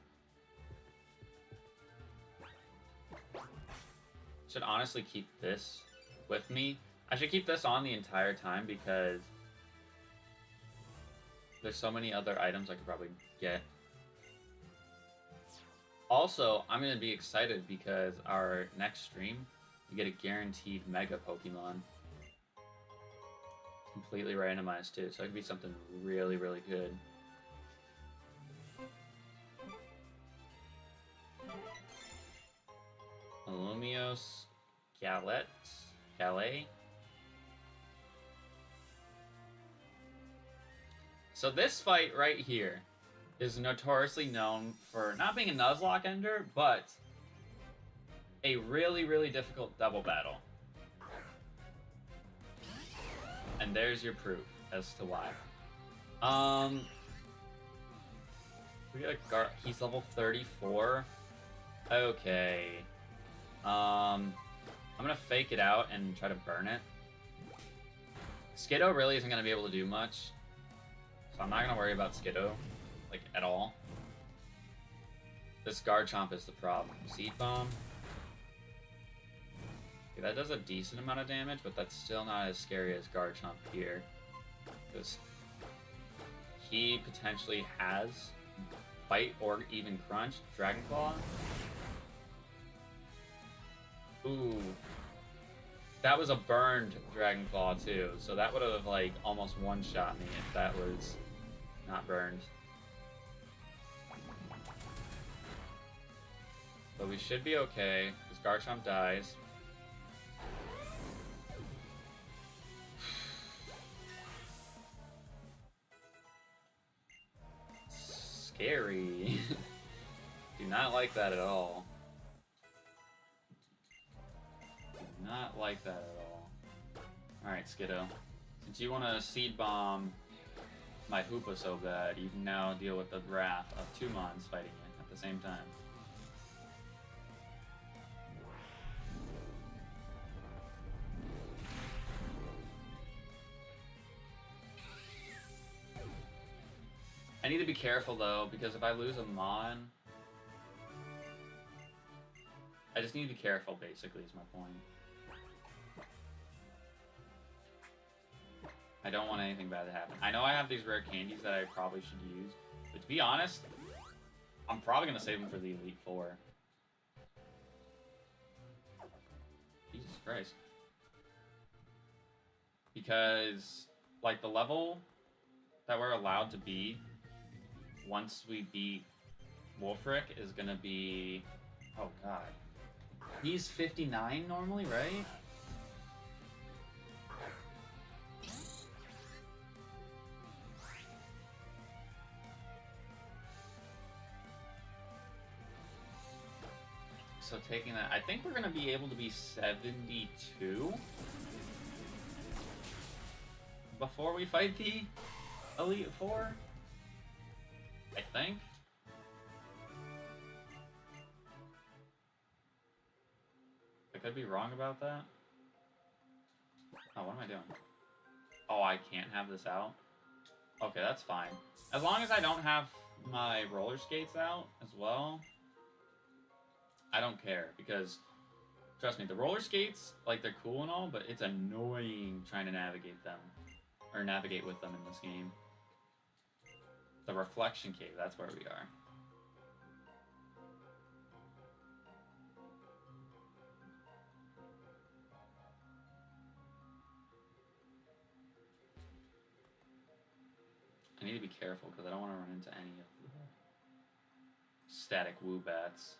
Should honestly keep this with me. I should keep this on the entire time because there's so many other items I could probably get. Also, I'm going to be excited because our next stream, we get a guaranteed Mega Pokemon. Completely randomized too, so it could be something really, really good. Lumiose Galet. So this fight right here is notoriously known for not being a nuzlocke ender, but a really, really difficult double battle. And there's your proof as to why. We got he's level 34. Okay. I'm gonna fake it out and try to burn it. Skiddo really isn't gonna be able to do much, so I'm not gonna worry about Skiddo, like, at all. This Garchomp is the problem. Seed Bomb. Okay, that does a decent amount of damage, but that's still not as scary as Garchomp here. Because he potentially has Bite or even Crunch. Dragon Claw. Ooh. That was a burned Dragon Claw too, so that would have, like, almost one-shot me if that was not burned. But we should be okay, because Garchomp dies. Scary. Do not like that at all. Do not like that at all. Alright, Skiddo. Since you want to Seed Bomb my Hoopa so bad, you can now deal with the wrath of 2 mons fighting it at the same time. need to be careful though, because if I lose a Mon, I just need to be careful, basically, is my point. I don't want anything bad to happen. I know I have these rare candies that I probably should use, but to be honest, I'm probably going to save them for the Elite Four. Jesus Christ. Because, like, the level that we're allowed to be once we beat Wolfric is going to be... Oh, God. He's 59 normally, right? So taking that, I think we're going to be able to be 72 before we fight the Elite Four, I think. I could be wrong about that. Oh, what am I doing? Oh, I can't have this out? Okay, that's fine. As long as I don't have my roller skates out as well, I don't care, because, trust me, the roller skates, like, they're cool and all, but it's annoying trying to navigate them, or navigate with them in this game. The reflection cave, that's where we are. I need to be careful, because I don't want to run into any of the static Woobats.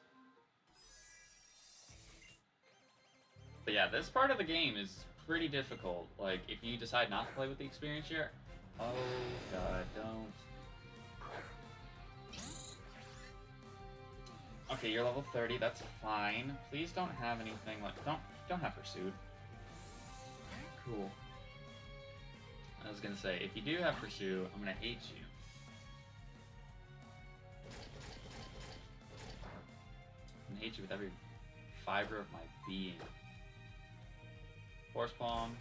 But yeah, this part of the game is pretty difficult. Like, if you decide not to play with the experience share... Oh, God, don't. Okay, you're level 30, that's fine. Please don't have anything like... Don't have Pursuit. Cool. I was gonna say, if you do have Pursuit, I'm gonna hate you. I'm gonna hate you with every fiber of my being. Force Palm.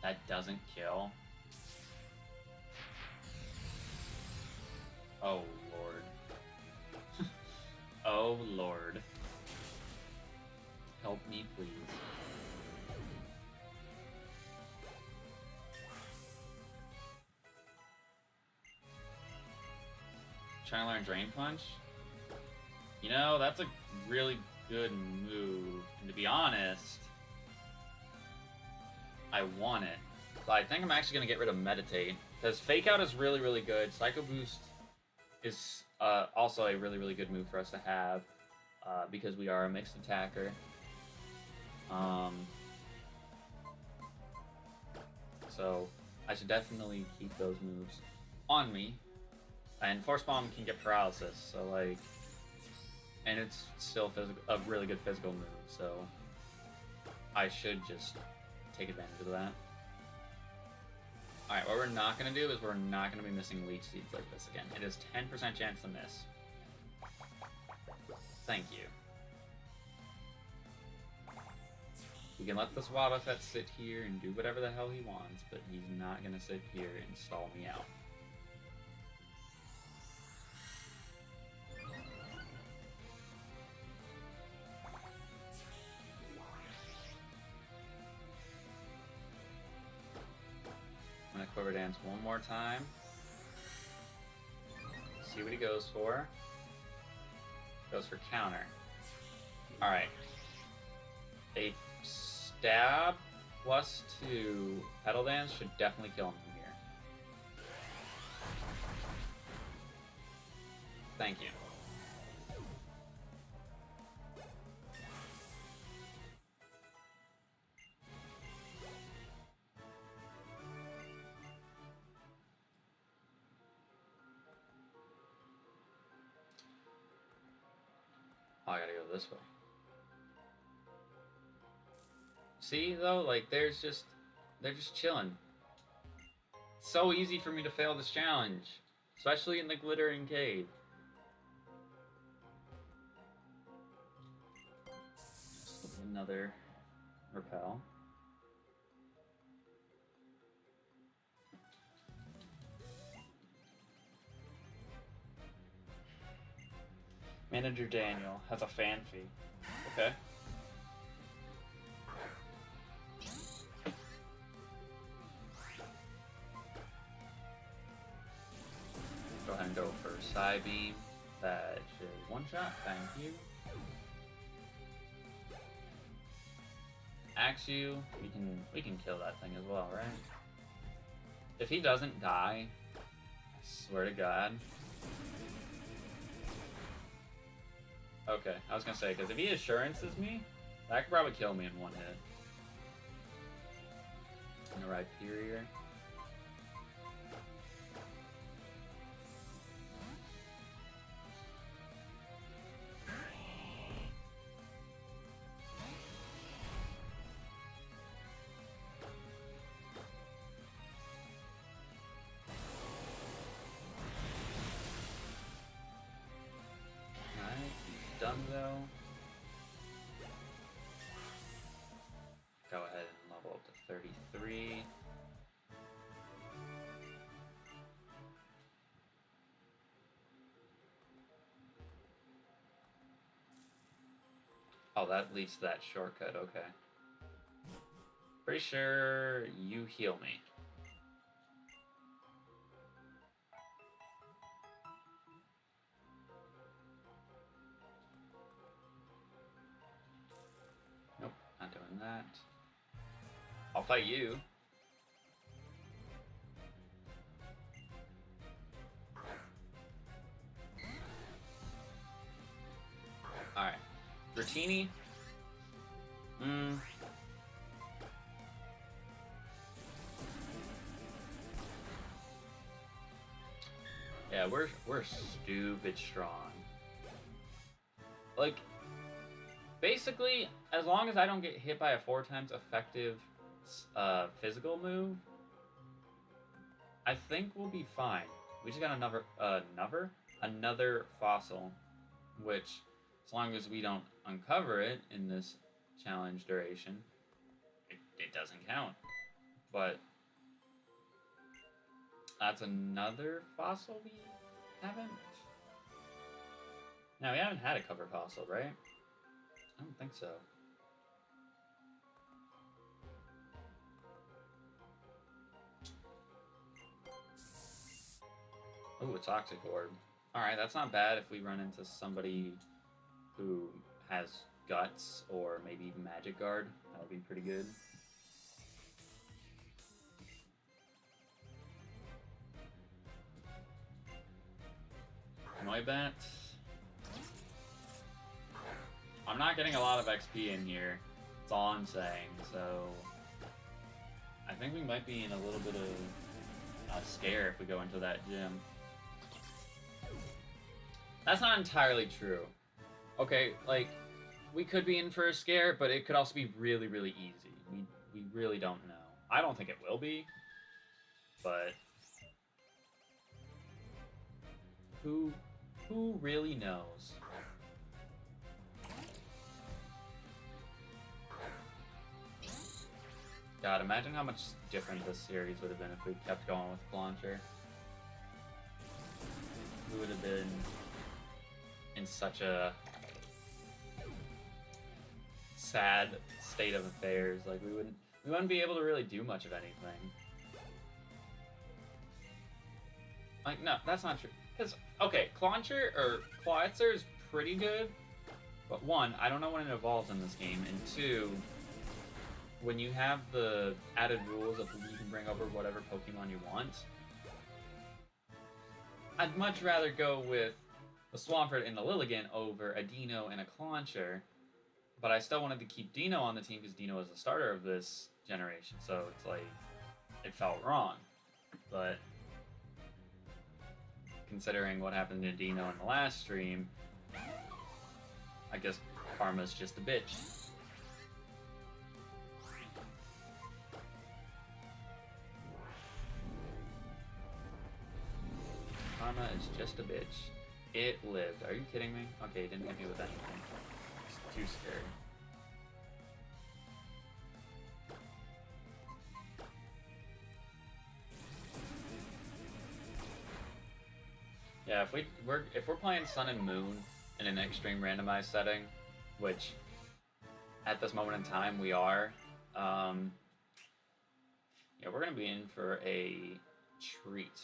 That doesn't kill. Oh, Lord. Oh, Lord. Help me, please. Trying to learn Drain Punch? You know, that's a really good move. And to be honest, I want it. So I think I'm actually going to get rid of Meditate. Because Fake Out is really, really good. Psycho Boost is also a really, really good move for us to have. Because we are a mixed attacker. So I should definitely keep those moves on me. And Force Bomb can get paralysis, so like... And it's still a really good physical move, so... I should just take advantage of that. Alright, what we're not going to do is we're not going to be missing Leech Seeds like this again. It is 10% chance to miss. Thank you. We can let this Wobbuffet sit here and do whatever the hell he wants, but he's not going to sit here and stall me out. I'm gonna Quiver Dance one more time. See what he goes for. Goes for counter. Alright. A stab +2 Petal Dance should definitely kill him from here. Thank you. Oh, I gotta go this way. See, though, like, they're just chilling. It's so easy for me to fail this challenge, especially in the Glittering Cave. Just another Repel. Manager Daniel has a fan fee. Okay. Go ahead and go for side beam. That should one shot. Thank you. Axe you. We can kill that thing as well, right? If he doesn't die, I swear to God. Okay, I was gonna say, because if he assurances me, that could probably kill me in one hit. In the Rhyperior. Done though. Go ahead and level up to 33. Oh, that leads to that shortcut, okay. Pretty sure you heal me. Not doing that. I'll fight you. Alright. Dratini. Yeah, we're stupid strong. Like, basically, as long as I don't get hit by a 4 times effective physical move, I think we'll be fine. We just got another fossil, which, as long as we don't uncover it in this challenge duration, it doesn't count. But that's another fossil we haven't. No, we haven't had a cover fossil, right? I don't think so. Ooh, a toxic orb. Alright, that's not bad if we run into somebody who has guts or maybe even magic guard. That would be pretty good. Noibat. I'm not getting a lot of XP in here. That's all I'm saying. So I think we might be in a little bit of a scare if we go into that gym. That's not entirely true. Okay, like, we could be in for a scare, but it could also be really, really easy. We really don't know. I don't think it will be, but who really knows? God, imagine how much different this series would have been if we kept going with Clauncher. We would have been in such a sad state of affairs. Like, we wouldn't be able to really do much of anything. Like, no, that's not true. Because, okay, Clauncher or Clawitzer is pretty good, but one, I don't know when it evolves in this game, and two, when you have the added rules of you can bring over whatever Pokemon you want, I'd much rather go with the Swampert and the Lilligant over a Dino and a Clauncher, but I still wanted to keep Dino on the team because Dino is the starter of this generation, so it's like, it felt wrong. But considering what happened to Dino in the last stream, I guess karma's just a bitch. Karma is just a bitch. It lived. Are you kidding me? Okay, it didn't hit me with anything. It's too scary. Yeah, if we're playing Sun and Moon, in an extreme randomized setting, which at this moment in time we are. Yeah, we're gonna be in for a treat.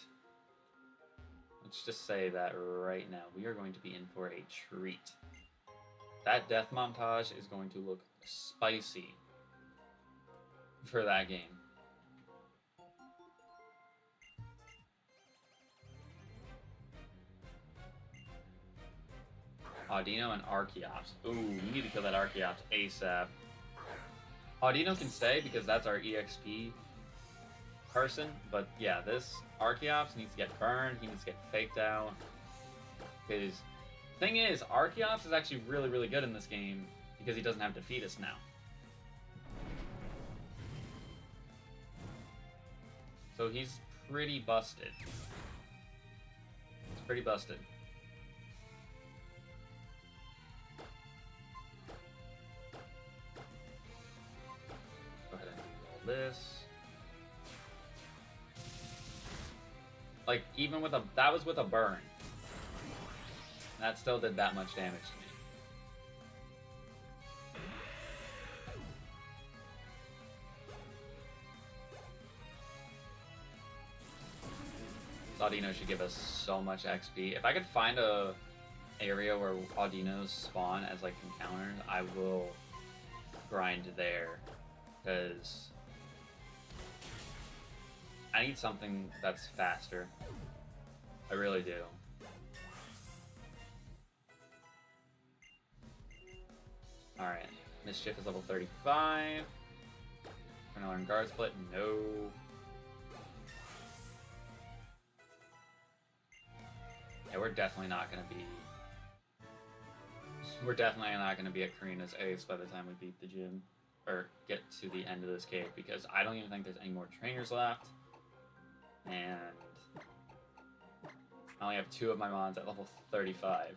Let's just say that right now. We are going to be in for a treat. That death montage is going to look spicy for that game. Audino and Archeops. Ooh, we need to kill that Archeops ASAP. Audino can stay because that's our EXP person, but yeah, this Archeops needs to get burned, he needs to get faked out. Because thing is, Archeops is actually really, really good in this game because he doesn't have Defeatus now. So he's pretty busted. It's pretty busted. Go ahead and do all this. Like, even with a... That was with a burn. That still did that much damage to me. Audino should give us so much XP. If I could find a area where Audinos spawn as like encounters, I will grind there. Because I need something that's faster. I really do. Alright, Mischief is level 35. We're gonna learn Guard Split. No. Yeah, we're definitely not gonna be... We're definitely not gonna be at Karina's ace by the time we beat the gym. Or get to the end of this cave, because I don't even think there's any more trainers left. And I only have 2 of my mons at level 35.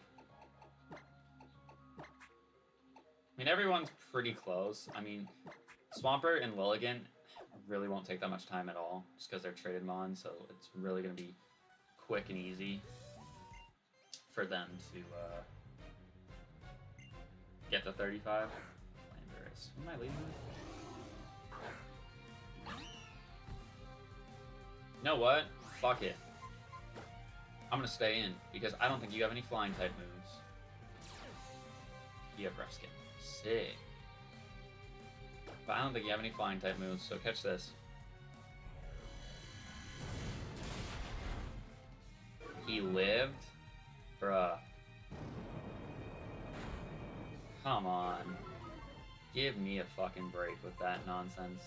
I mean, everyone's pretty close. I mean, Swampert and Lilligant really won't take that much time at all, just because they're traded mons, so it's really going to be quick and easy for them to get to 35. Landorus. Who am I leaving with? You know what? Fuck it. I'm going to stay in, because I don't think you have any flying type moves. You have rough skin. Sick. But I don't think you have any flying type moves, so catch this. He lived? Bruh. Come on. Give me a fucking break with that nonsense.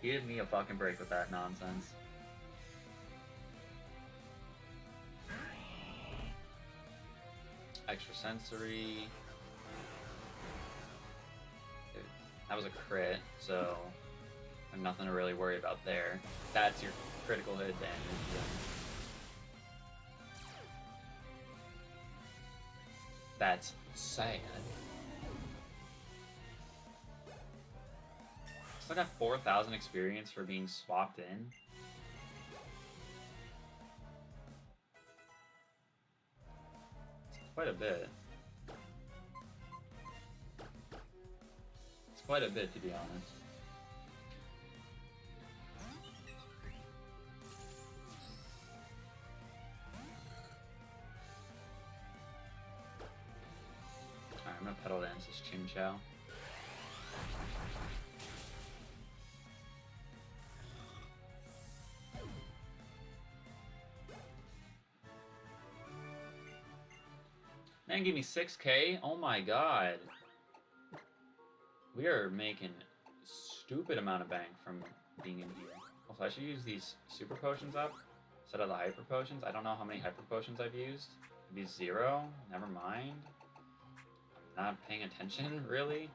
Give me a fucking break with that nonsense. Extrasensory. That was a crit, so nothing to really worry about there. That's your critical hit damage. That's sad. Still got 4,000 experience for being swapped in. It's quite a bit. It's quite a bit, to be honest. Alright, I'm gonna pedal dance this Chin Chow. Man, give me 6k? Oh my god. We are making a stupid amount of bank from being in here. Also, I should use these super potions up instead of the hyper potions. I don't know how many hyper potions I've used. Maybe 0? Never mind. I'm not paying attention, really.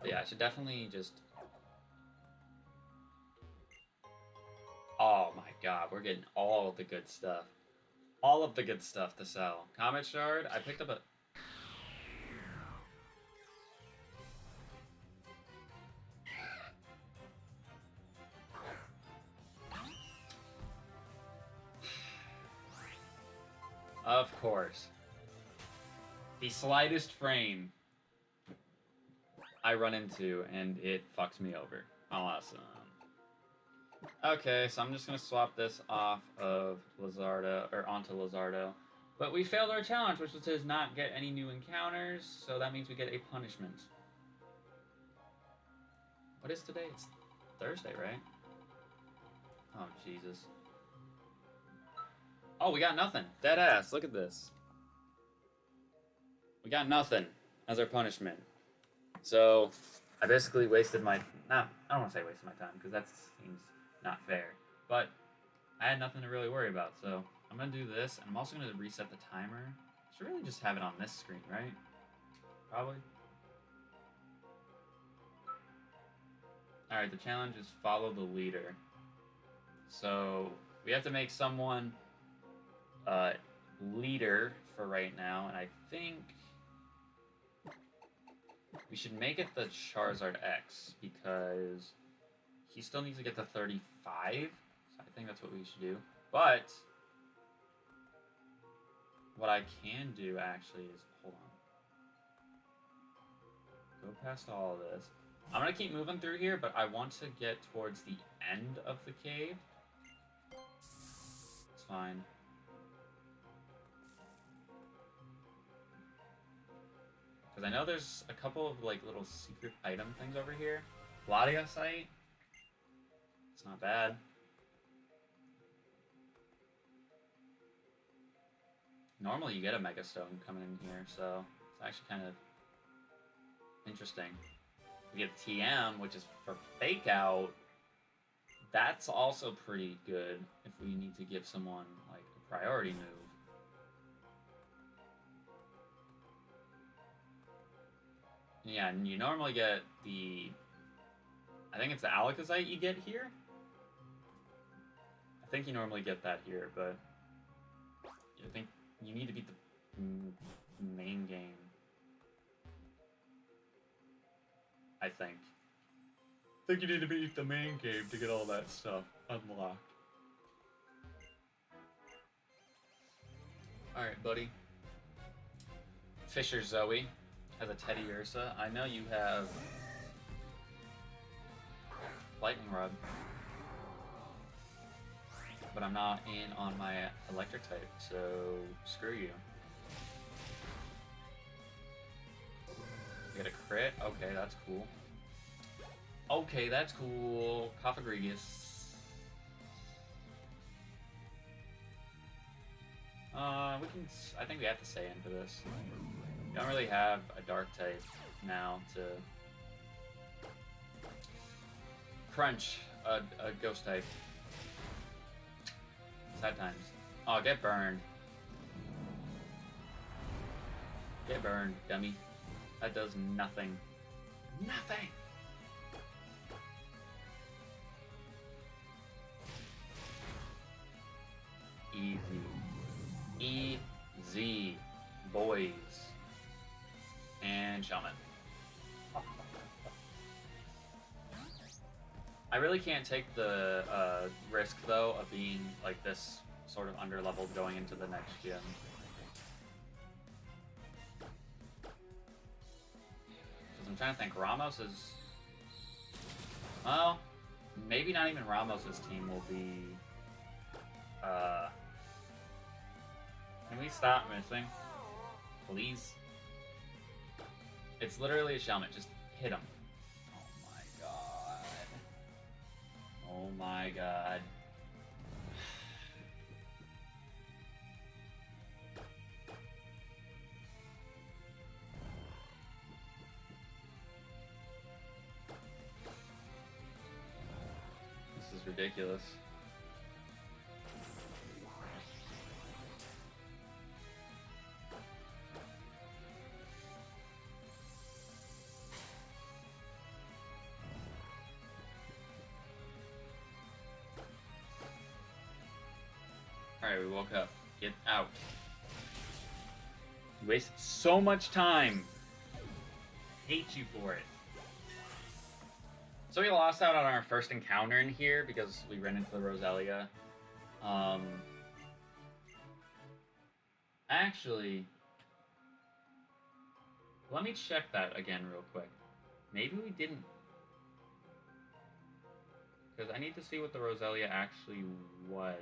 But yeah, I should definitely just... Oh my god, we're getting all of the good stuff. All of the good stuff to sell. Comet Shard, I picked up a... Of course. The slightest frame I run into, and it fucks me over. Awesome. Okay, so I'm just gonna swap this off of Lizardo, or onto Lizardo. But we failed our challenge, which says not get any new encounters, so that means we get a punishment. What is today? It's Thursday, right? Oh, Jesus. Oh, we got nothing. Dead ass. Look at this. We got nothing as our punishment. So, I basically wasted my... Nah, I don't want to say wasted my time, because that seems not fair. But, I had nothing to really worry about, so... I'm going to do this, and I'm also going to reset the timer. I should really just have it on this screen, right? Probably. Alright, the challenge is follow the leader. So, we have to make someone leader for right now, and I think we should make it the Charizard X, because he still needs to get to 35, so I think that's what we should do. But what I can do, actually, is... Hold on. Go past all of this. I'm going to keep moving through here, but I want to get towards the end of the cave. It's fine. Because I know there's a couple of, like, little secret item things over here. Gladia site. It's not bad. Normally you get a Mega Stone coming in here, so it's actually kind of interesting. We get TM, which is for Fake Out. That's also pretty good if we need to give someone, like, a priority move. Yeah, and you normally get the... I think it's the Alakazite you get here? I think you normally get that here, but... I think you need to beat the main game. I think you need to beat the main game to get all that stuff unlocked. Alright, buddy. Fisher Zoe has a Teddy Ursa. I know you have Lightning Rod, but I'm not in on my electric type, so screw you. Get a crit? Okay, that's cool. Okay, that's cool. Coffagregus. We can... I think we have to stay in for this. We don't really have a dark type now to... Crunch a ghost type. Sad times. Oh, get burned. Get burned, dummy. That does nothing. Nothing! Easy. Easy. Boys. And Shaman. I really can't take the risk, though, of being, like, this sort of underleveled going into the next gym. Because I'm trying to think, Ramos is... Well, maybe not even Ramos's team will be... Can we stop missing? Please? It's literally a Shelmet, just hit him. Oh my god. This is ridiculous. Alright, we woke up. Get out. You wasted so much time. Hate you for it. So we lost out on our first encounter in here because we ran into the Roselia. Actually, let me check that again real quick. Maybe we didn't. Because I need to see what the Roselia actually was.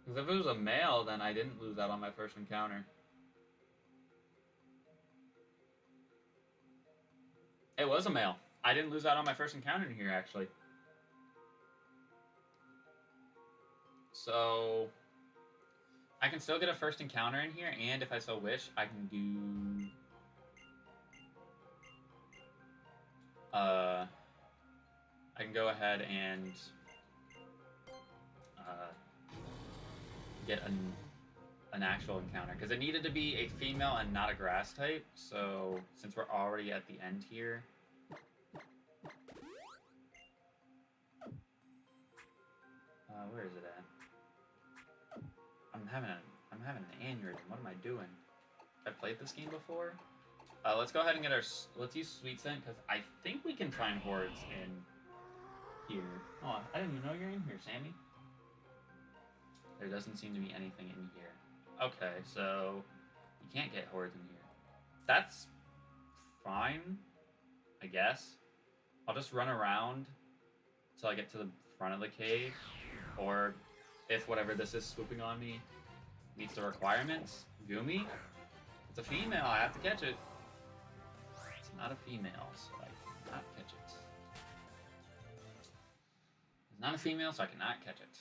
Because if it was a male, then I didn't lose out on my first encounter. It was a male. I didn't lose out on my first encounter in here, actually. So I can still get a first encounter in here, and if I so wish, I can do... I can go ahead and get an actual encounter, because it needed to be a female and not a grass type. So since we're already at the end here, where is it at? I'm having an aneurysm. What am I doing? Have I played this game before? Let's go ahead and get our... Let's use Sweet Scent, because I think we can find hordes in here. Oh, I didn't even know you're in here, Sammy. There doesn't seem to be anything in here. Okay, so you can't get hordes in here. That's fine, I guess. I'll just run around until I get to the front of the cave, or if whatever this is swooping on me meets the requirements. Gumi? It's a female, I have to catch it. It's not a female, so I cannot catch it. It's not a female, so I cannot catch it.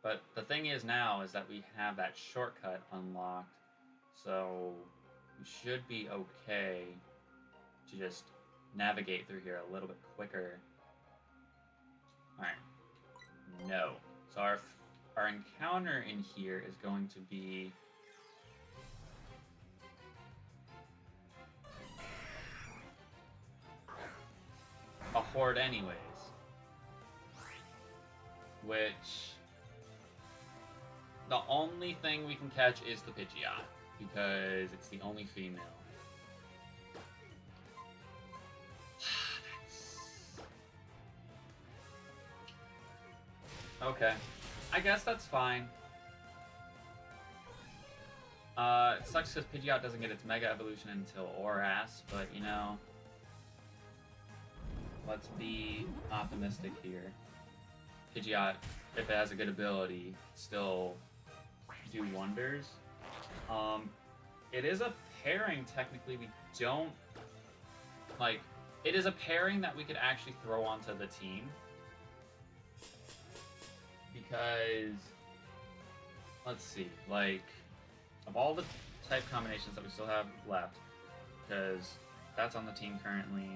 But the thing is now is that we have that shortcut unlocked, so we should be okay to just navigate through here a little bit quicker. Alright. No. So our encounter in here is going to be... a horde anyways. Which... the only thing we can catch is the Pidgeot, because it's the only female. Okay. I guess that's fine. It sucks because Pidgeot doesn't get its Mega Evolution until Oras, but you know... let's be optimistic here. Pidgeot, if it has a good ability, still do wonders. It is a pairing, technically. We don't... like, it is a pairing that we could actually throw onto the team. Because, let's see, like, of all the type combinations that we still have left, because that's on the team currently.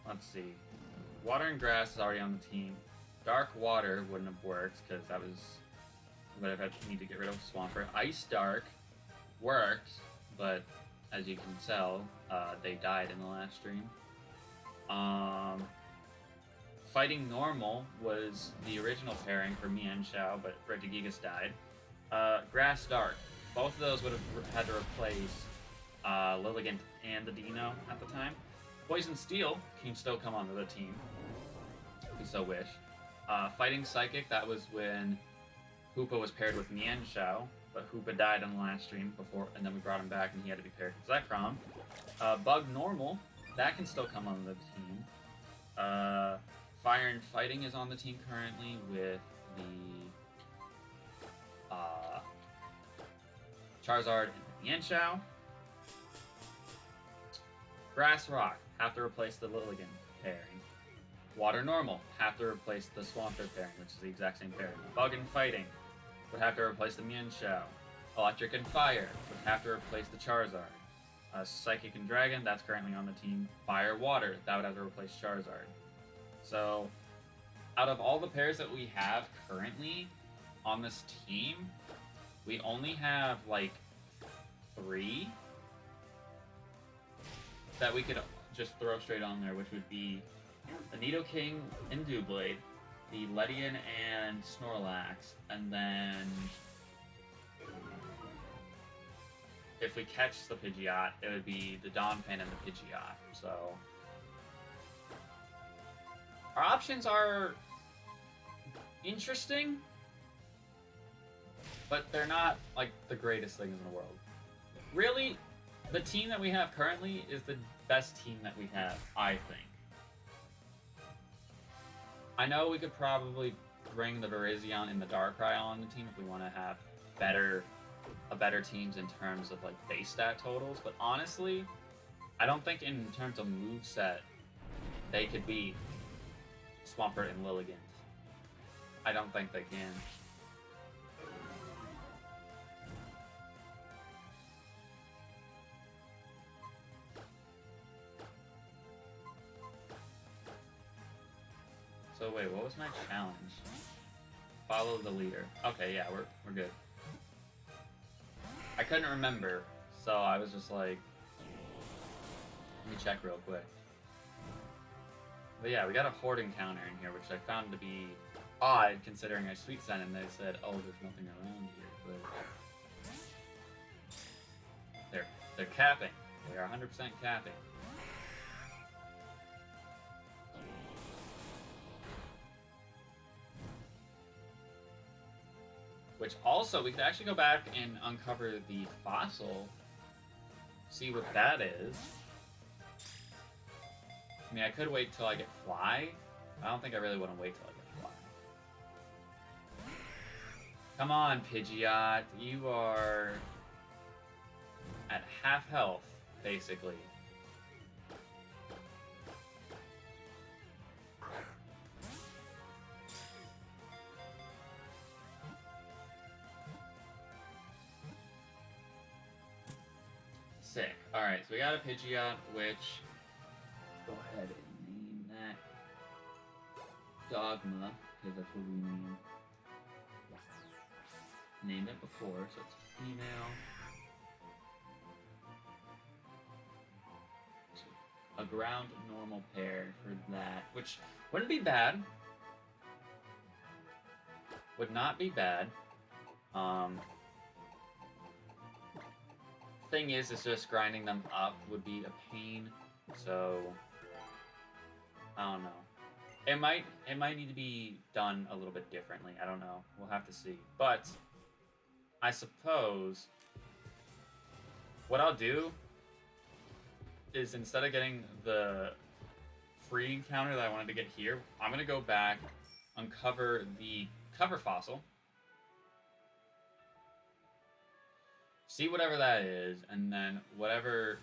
Let's see. Water and Grass is already on the team. Dark Water wouldn't have worked, because that was... would have had to need to get rid of Swampert. Ice Dark works, but as you can tell, they died in the last stream. Fighting Normal was the original pairing for Mienshao, but Regigigas died. Grass Dark. Both of those would have had to replace Lilligant and the Dino at the time. Poison Steel can still come onto the team, if we so wish. Fighting Psychic, that was when Hoopa was paired with Mienshao, but Hoopa died on the last stream before, and then we brought him back and he had to be paired with Zekrom. Bug Normal, that can still come on the team. Fire and Fighting is on the team currently with the Charizard and Mienshao. Grass Rock, have to replace the Lilligant pairing. Water Normal, have to replace the Swampert pairing, which is the exact same pairing. Bug and Fighting would have to replace the Mienshao. Electric and Fire would have to replace the Charizard. Psychic and Dragon, that's currently on the team. Fire Water, that would have to replace Charizard. So, out of all the pairs that we have currently on this team, we only have, like, 3 that we could just throw straight on there, which would be the Nidoking and Doublade, the Ledian and Snorlax, and then if we catch the Pidgeot, it would be the Donphan and the Pidgeot. So Our options are interesting, but they're not like the greatest things in the world. Really, the team that we have currently is the best team that we have, I think. I know we could probably bring the Virizion and the Darkrai on the team if we want to have better teams in terms of like base stat totals, but honestly, I don't think in terms of moveset they could beat Swampert and Lilligant. I don't think they can. So wait, what was my challenge? Follow the leader. Okay, yeah, we're good. I couldn't remember, so I was just like, let me check real quick. But yeah, we got a horde encounter in here, which I found to be odd considering I sweet sent and they said, oh, there's nothing around here, but they're capping. They are 100% capping. Which also, we could actually go back and uncover the fossil, see what that is. I mean, I could wait till I get Fly. I don't think I really want to wait till I get Fly. Come on, Pidgeot. You are at half health, basically. Sick. Alright, so we got a Pidgeot, which... Go ahead and name that Dogma, because that's what we named. Named it before, so it's female. So a ground normal pair for that, which wouldn't be bad. Would not be bad. Thing is just grinding them up would be a pain, so I don't know. It might need to be done a little bit differently. I don't know. We'll have to see. But I suppose what I'll do is instead of getting the free encounter that I wanted to get here, I'm gonna go back, uncover the cover fossil. See whatever that is, and then whatever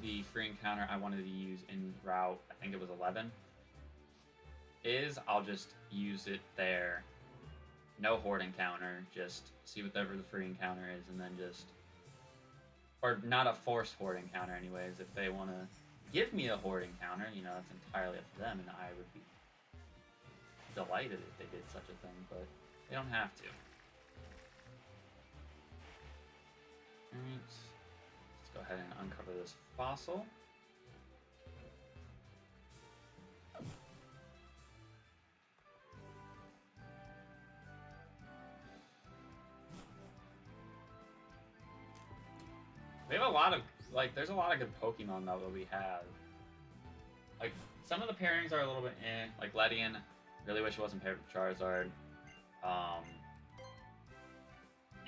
the free encounter I wanted to use in route, I think it was 11, is, I'll just use it there. No horde encounter, just see whatever the free encounter is, and then just... Or not a forced horde encounter anyways. If they want to give me a horde encounter, you know, that's entirely up to them, and I would be delighted if they did such a thing, but they don't have to. Alright, let's go ahead and uncover this fossil. We have a lot of, like, there's a lot of good Pokemon though that we have. Like, some of the pairings are a little bit eh, like Ledian, really wish it wasn't paired with Charizard.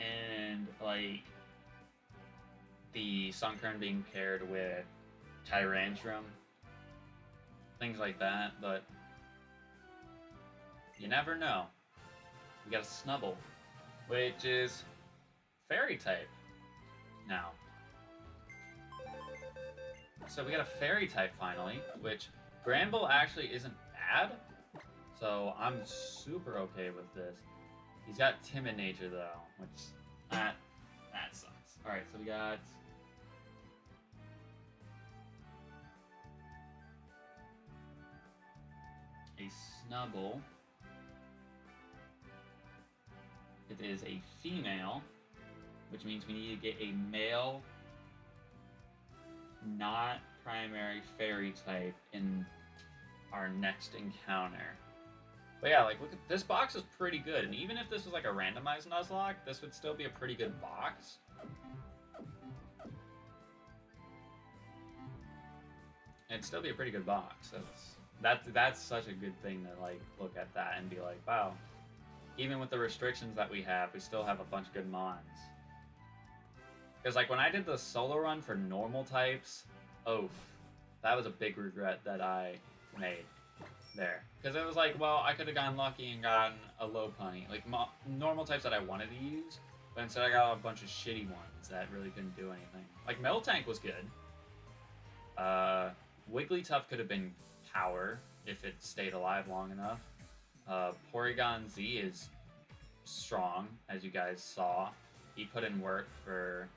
And, like, the Sunkern being paired with Tyrantrum, things like that, but you never know. We got a Snubbull, which is Fairy type now. So we got a Fairy type finally, which Granbull actually isn't bad, so I'm super okay with this. He's got Timid Nature though, which that sucks. Alright, so we got a Snubbull. It is a female, which means we need to get a male, not primary fairy type in our next encounter. But yeah, like, look at this box is pretty good, and even if this was like a randomized Nuzlocke, this would still be a pretty good box. It'd still be a pretty good box. That's That's such a good thing to like look at that and be like, wow, even with the restrictions that we have, we still have a bunch of good mons. Because like when I did the solo run for normal types, oof, that was a big regret that I made there. Because it was like, well, I could have gotten lucky and gotten a low punny, like normal types that I wanted to use, but instead I got a bunch of shitty ones that really couldn't do anything. Like Miltank was good. Wigglytuff could have been power if it stayed alive long enough. Porygon Z is strong, as you guys saw. He put in work for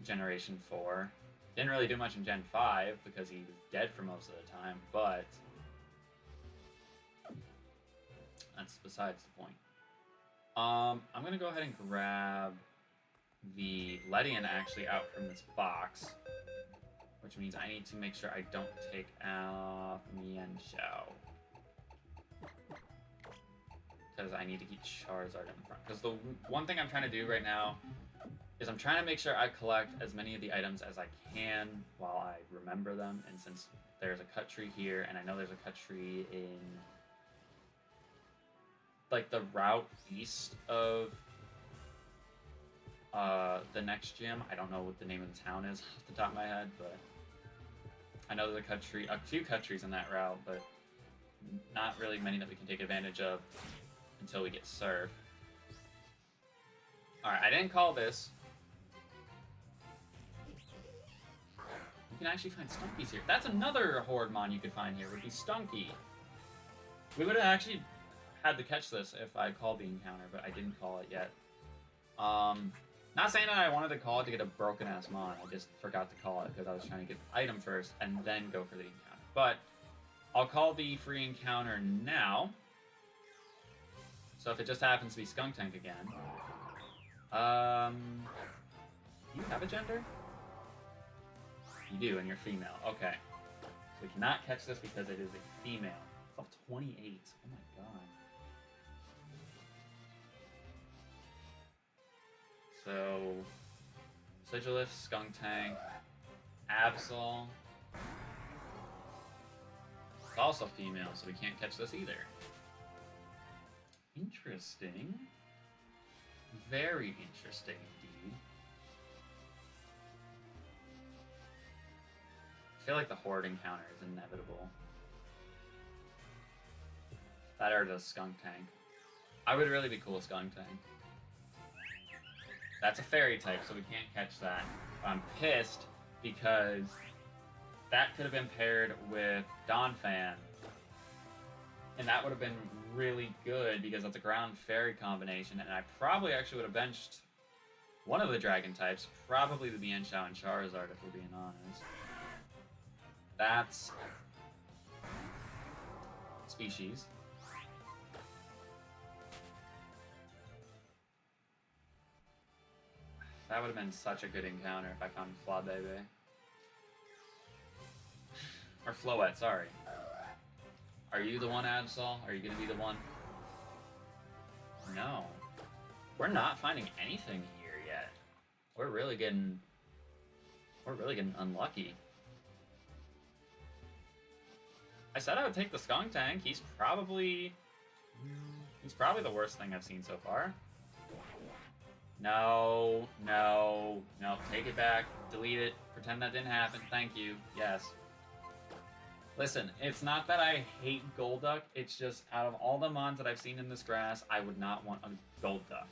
Generation 4. Didn't really do much in Gen 5 because he was dead for most of the time, but that's besides the point. I'm gonna go ahead and grab the Ledian actually out from this box, which means I need to make sure I don't take out Mienshao. Because I need to keep Charizard in the front. Because the one thing I'm trying to do right now is I'm trying to make sure I collect as many of the items as I can while I remember them. And since there's a cut tree here, and I know there's a cut tree in like the route east of the next gym. I don't know what the name of the town is off the top of my head, but I know there's a few cut trees in that route, but not really many that we can take advantage of until we get Surf. Alright, I didn't call this. You can actually find Stunkies here. That's another Hordemon you could find here, would be Stunky. We would have actually had to catch this if I called the encounter, but I didn't call it yet. Not saying that I wanted to call it to get a broken-ass mon. I just forgot to call it because I was trying to get the item first and then go for the encounter. But I'll call the free encounter now. So if it just happens to be Skuntank again. Do you have a gender? You do, and you're female. Okay. So we cannot catch this because it is a female. It's level 28. Oh my god. So, Sigilif, Skuntank, Absol. It's also female, so we can't catch this either. Interesting. Very interesting indeed. I feel like the Horde encounter is inevitable. That or the Skuntank. I would really be cool with Skuntank. That's a fairy type, so we can't catch that. I'm pissed because that could have been paired with Donphan. And that would have been really good because that's a ground fairy combination, and I probably actually would have benched one of the dragon types, probably the Mienshao and Charizard if we're being honest. That's species. That would have been such a good encounter if I found Flabebe. Or Floette, sorry. Are you the one, Absol? Are you gonna be the one? No. We're not finding anything here yet. We're really getting unlucky. I said I would take the Skuntank. He's probably the worst thing I've seen so far. No, no, no. Take it back. Delete it. Pretend that didn't happen. Thank you. Yes. Listen, it's not that I hate Golduck. It's just out of all the mons that I've seen in this grass, I would not want a Golduck.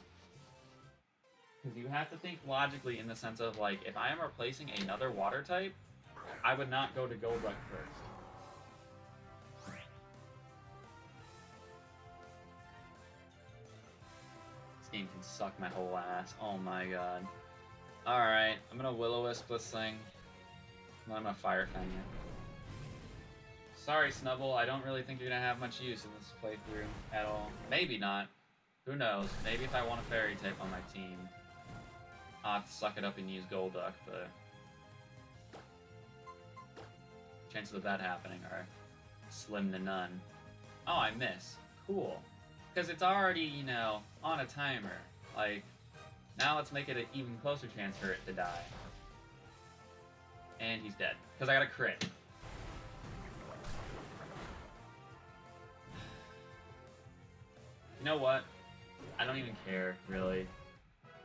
Because you have to think logically in the sense of, like, if I am replacing another water type, I would not go to Golduck first. Game can suck my whole ass. Oh my god. Alright, I'm gonna Will-O-Wisp this thing. And then I'm gonna Fire Fang it. Sorry, Snubble, I don't really think you're gonna have much use in this playthrough at all. Maybe not. Who knows? Maybe if I want a Fairy type on my team, I'll have to suck it up and use Golduck, but chances of that happening are slim to none. Oh, I miss. Cool. Because it's already, you know, on a timer. Like, now let's make it an even closer chance for it to die. And he's dead. Because I got a crit. You know what? I don't even care, really.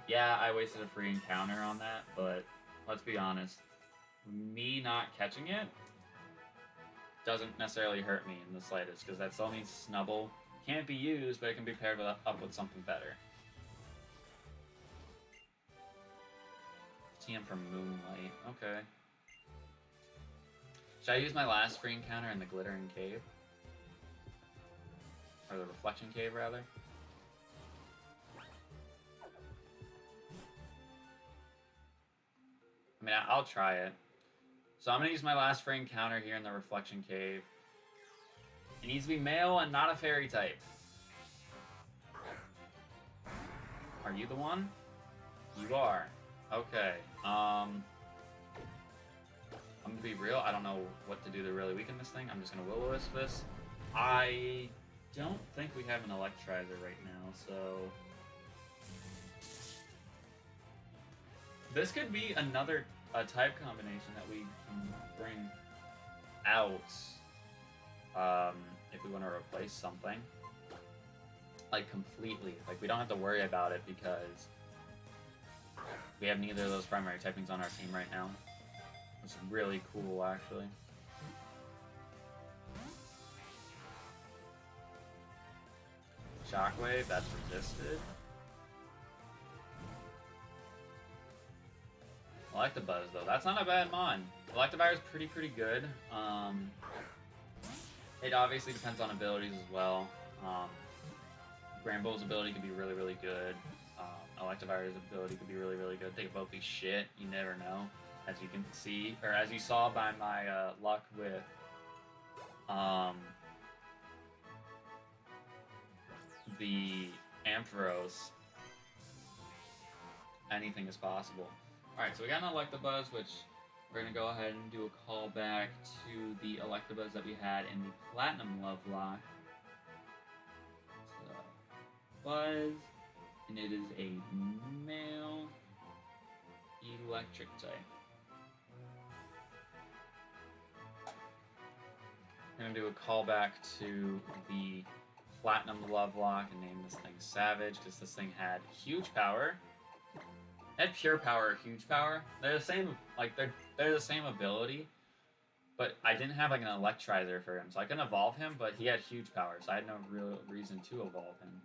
Yeah, I wasted a free encounter on that, but let's be honest. Me not catching it doesn't necessarily hurt me in the slightest, because that still means Snubble can't be used, but it can be paired up with something better. TM from Moonlight, okay. Should I use my last free encounter in the Glittering Cave? Or the Reflection Cave, rather? I mean, I'll try it. So I'm going to use my last free encounter here in the Reflection Cave. It needs to be male and not a fairy type. Are you the one? You are. Okay. I'm going to be real. I don't know what to do to really weaken this thing. I'm just going to Will-O-Wisp this. I don't think we have an Electrizer right now, so... This could be another type combination that we can bring out if we want to replace something. Like, completely. Like, we don't have to worry about it because we have neither of those primary typings on our team right now. It's really cool, actually. Shockwave, that's resisted. Electabuzz, though. That's not a bad mon. Electivire is pretty good. It obviously depends on abilities as well. Granbull's ability could be really good. Electivire's ability could be really good. They could both be shit. You never know. As you can see, or as you saw by my luck with the Ampharos, anything is possible. Alright, so we got an Electabuzz, which we're going to go ahead and do a callback to the Electabuzz that we had in the Platinum Nuzlocke. So, Buzz, and it is a male electric type. I'm going to do a callback to the Platinum Nuzlocke and name this thing Savage, because this thing had huge power. It had pure power or huge power. They're the same, like, they're the same ability, but I didn't have, like, an Electrizer for him, so I couldn't evolve him, but he had huge power, so I had no real reason to evolve him.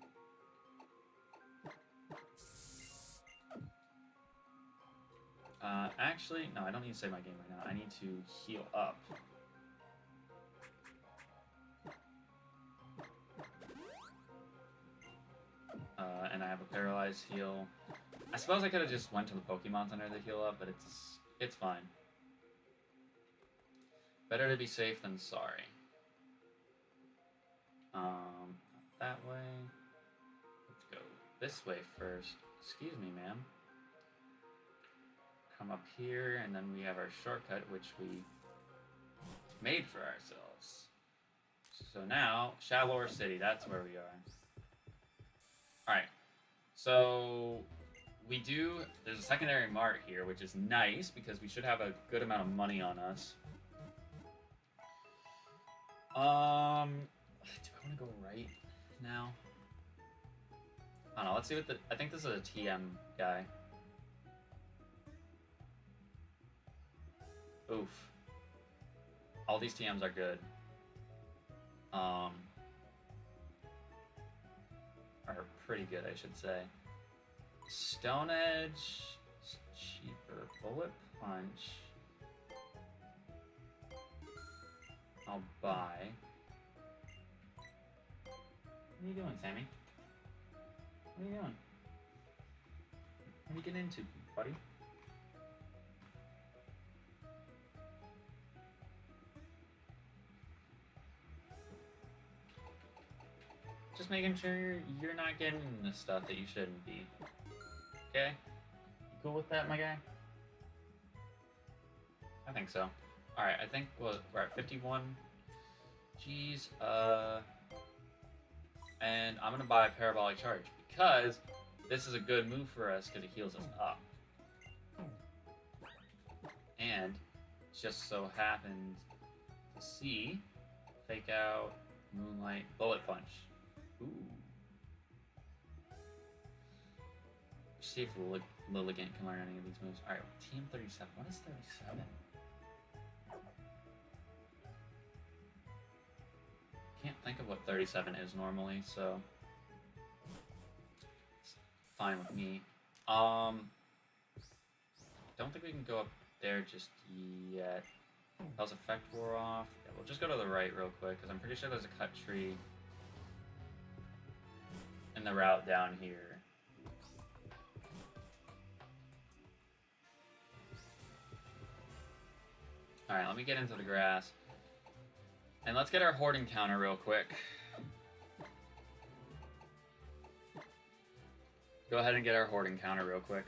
Actually, no, I don't need to save my game right now. I need to heal up. And I have a Paralyzed heal. I suppose I could have just went to the Pokemon Center to heal up, but it's fine. Better to be safe than sorry. That way. Let's go this way first. Excuse me, ma'am. Come up here, and then we have our shortcut, which we made for ourselves. So now, Shallower City, that's where we are. Alright, so there's a secondary mart here, which is nice, because we should have a good amount of money on us. Do I want to go right now? I don't know, let's see what I think this is a TM guy. Oof. All these TMs are good. Are pretty good, I should say. Stone Edge is cheaper. Bullet Punch. I'll buy. What are you doing, Sammy? What are you doing? What are you getting into, buddy? Just making sure you're not getting the stuff that you shouldn't be. Okay? You cool with that, my guy? I think so. Alright, I think we're at 51. Jeez, and I'm gonna buy a Parabolic Charge, because this is a good move for us, because it heals us up. And just so happens to see Fake Out, Moonlight, Bullet Punch. Ooh. see if Lilligant can learn any of these moves. Alright, TM37. What is 37? Can't think of what 37 is normally, so it's fine with me. Don't think we can go up there just yet. How's effect wore off? Yeah, we'll just go to the right real quick, because I'm pretty sure there's a cut tree in the route down here. Alright, let me get into the grass. And let's get our hoarding counter real quick. Go ahead and get our hoarding counter real quick.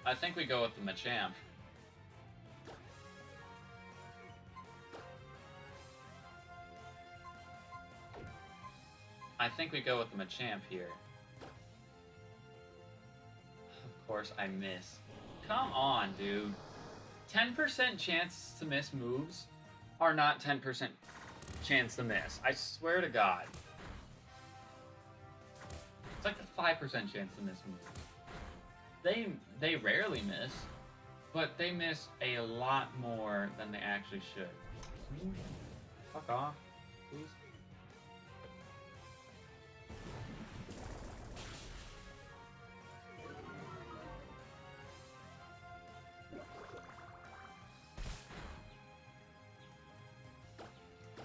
I think we go with the Machamp. I think we go with the Machamp here. Of course I miss. Come on, dude. 10% chance to miss moves are not 10% chance to miss. I swear to God. It's like a 5% chance to miss moves. They rarely miss, but they miss a lot more than they actually should. Fuck off, please.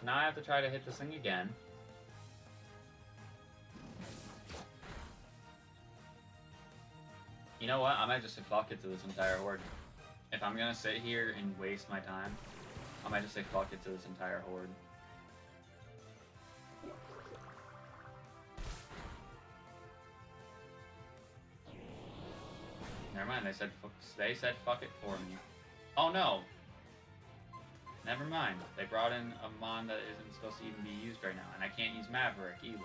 Now I have to try to hit this thing again. You know what? I might just say fuck it to this entire horde. If I'm gonna sit here and waste my time, I might just say fuck it to this entire horde. Never mind, they said fuck it for me. Oh no! Never mind. They brought in a mon that isn't supposed to even be used right now, and I can't use Maverick either.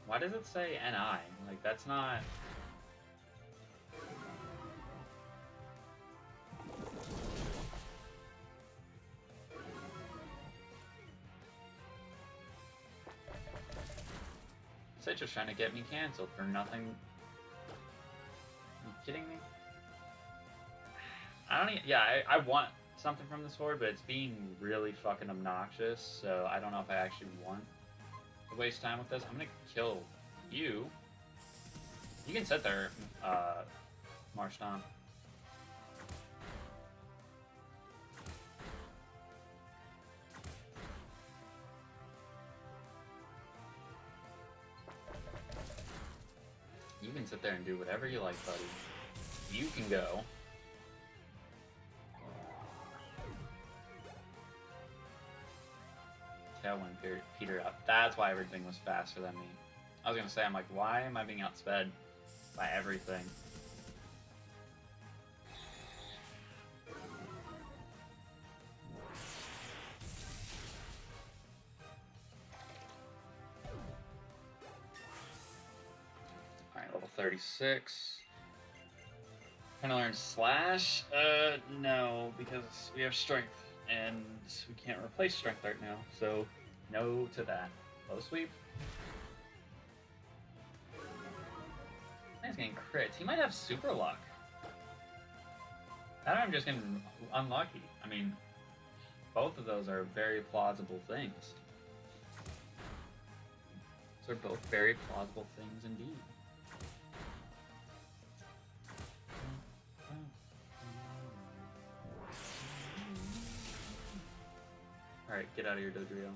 Why does it say NI? Like, that's not... It's just trying to get me canceled for nothing. Are you kidding me? I don't even... Yeah, I want something from this horde, but it's being really fucking obnoxious, so I don't know if I actually want to waste time with this. I'm gonna kill you. You can sit there, Marston. You can sit there and do whatever you like, buddy. You can go. Tailwind petered out. That's why everything was faster than me. I was gonna say, I'm like, why am I being outsped by everything? Alright, level 36. Can I learn Slash? No, because we have Strength, and we can't replace Strength right now, so no to that. Low sweep. He's getting crits. He might have super luck. That I'm just getting unlucky. I mean, both of those are very plausible things. Those are both very plausible things indeed. Alright, get out of here, Dodrio.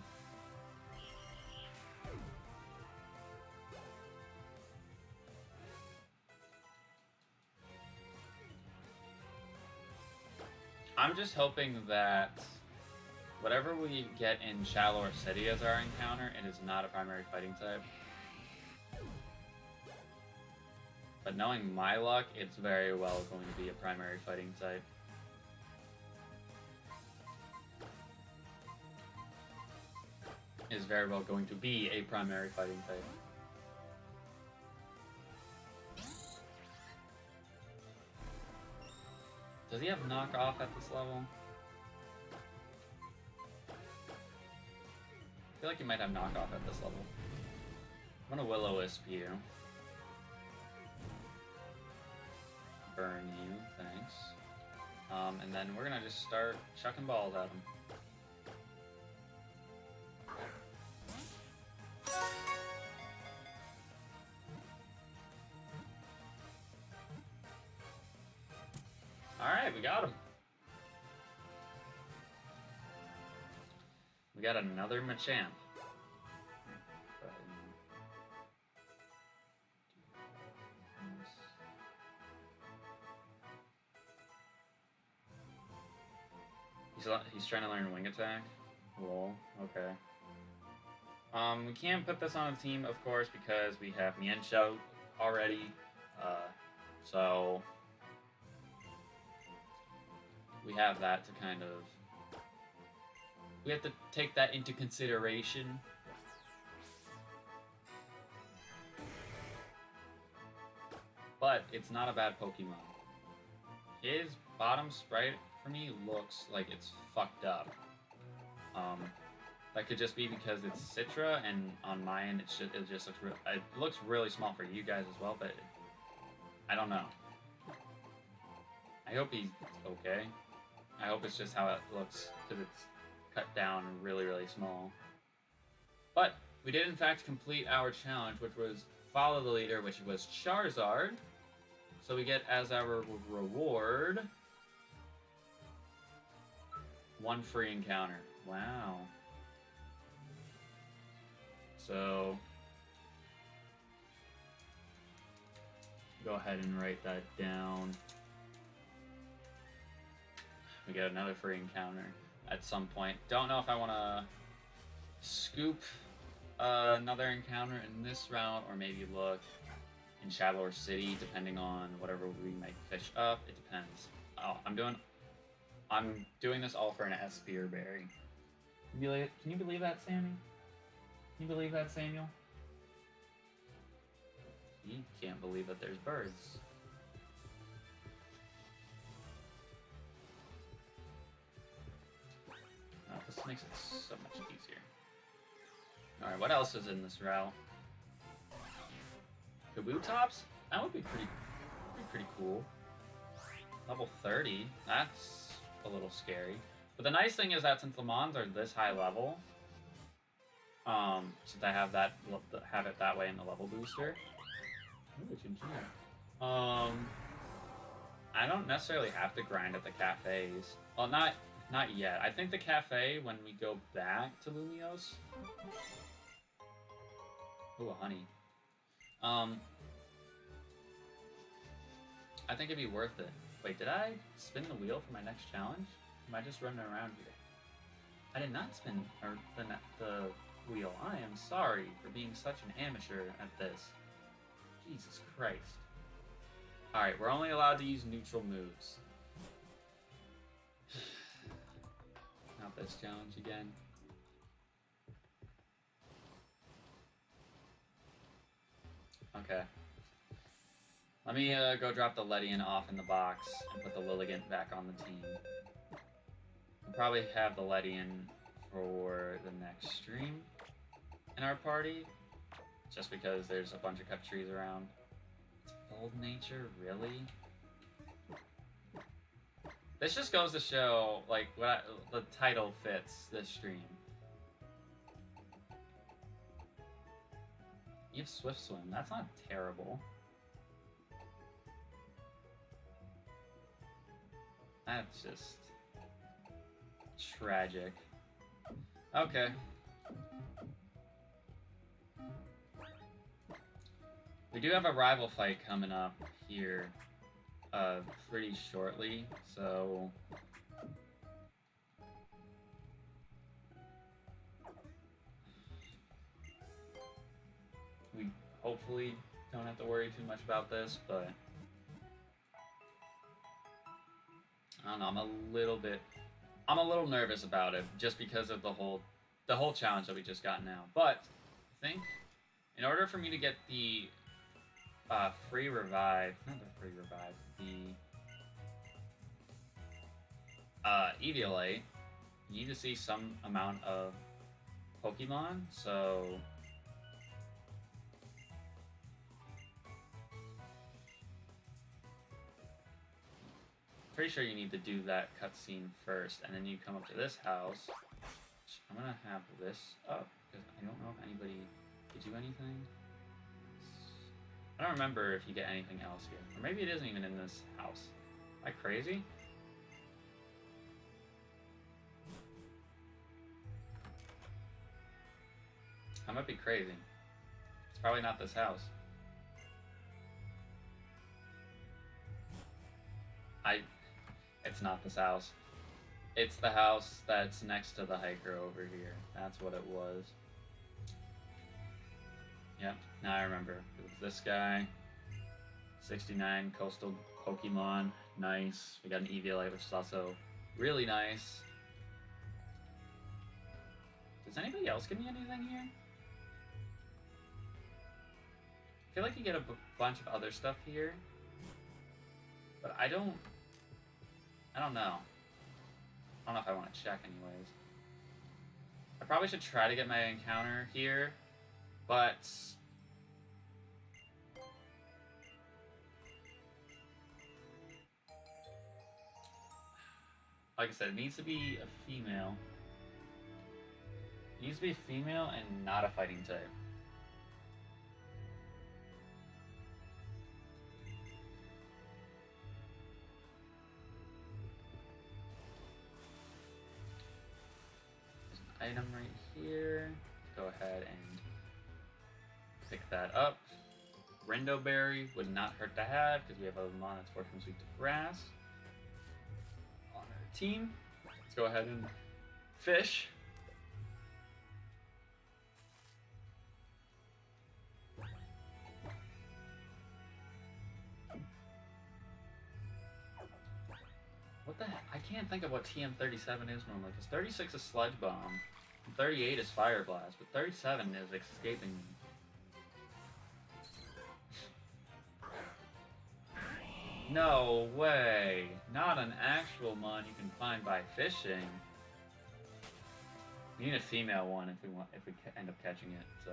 I'm just hoping that whatever we get in Shallow or City as our encounter, it is not a primary fighting type. But knowing my luck, it's very well going to be a primary fighting type. Is very well going to be a primary fighting type. Does he have knockoff at this level? I feel like he might have knockoff at this level. I'm gonna Will-O-Wisp you. Burn you, thanks. And then we're gonna just start chucking balls at him. Alright, we got him. We got another Machamp. He's trying to learn Wing Attack. Lol. Okay. We can't put this on a team, of course, because we have Mienshao already. So we have that to kind of... We have to take that into consideration. But it's not a bad Pokemon. His bottom sprite for me looks like it's fucked up. That could just be because it's Citra, and on my end it just looks really small for you guys as well, but I don't know. I hope he's okay. I hope it's just how it looks, because it's cut down really, really small. But we did in fact complete our challenge, which was follow the leader, which was Charizard. So we get as our reward 1 free encounter. Wow. So go ahead and write that down. We get another free encounter at some point. Don't know if I want to scoop another encounter in this route, or maybe look in Shallow or City, depending on whatever we might fish up. It depends. Oh, I'm doing this all for an Spear Berry. Can you believe that, Sammy? Can you believe that, Samuel? He can't believe that there's birds. Oh, this makes it so much easier. Alright, what else is in this route? Kabutops? That would be pretty cool. Level 30, that's a little scary. But the nice thing is that since the Mons are this high level, since I have it that way in the level booster, I don't necessarily have to grind at the cafes. Well, not yet. I think the cafe, when we go back to Lumiose... Ooh, a honey. I think it'd be worth it. Wait, did I spin the wheel for my next challenge? Am I just running around here? I did not spin the wheel. I am sorry for being such an amateur at this. Jesus Christ. Alright, we're only allowed to use neutral moves. Not this challenge again. Okay. Let me go drop the Ledian off in the box and put the Lilligant back on the team. We'll probably have the Ledian for the next stream in our party, just because there's a bunch of cut trees around. Bold Nature, really? This just goes to show, like, the title fits this stream. You have Swift Swim. That's not terrible. That's just tragic. Okay. We do have a rival fight coming up here pretty shortly, so hopefully don't have to worry too much about this, but I don't know, I'm a little nervous about it just because of the whole challenge that we just got now. But I think in order for me to get the free revive, not the free revive, the Eviolite, you need to see some amount of Pokemon, so pretty sure you need to do that cutscene first, and then you come up to this house. I'm gonna have this up because I don't know if anybody did you anything. I don't remember if you get anything else here, or maybe it isn't even in this house. Am I crazy? I might be crazy. It's probably not this house. It's not this house. It's the house that's next to the hiker over here. That's what it was. Yep, now I remember. It was this guy. 69 coastal Pokemon. Nice. We got an Eviolite, which is also really nice. Does anybody else give me anything here? I feel like you get a bunch of other stuff here. But I don't know. I don't know if I want to check anyways. I probably should try to get my encounter here, but like I said, it needs to be a female. It needs to be a female and not a fighting type. Item right here. Go ahead and pick that up. Rendo Berry would not hurt to have because we have a mon that's fortunately weak to grass on our team. Let's go ahead and fish. What the heck? I can't think of what TM37 is normally, because 36 is Sludge Bomb, 38 is Fire Blast, but 37 is escaping me. No way! Not an actual mon you can find by fishing. We need a female one if we end up catching it, so.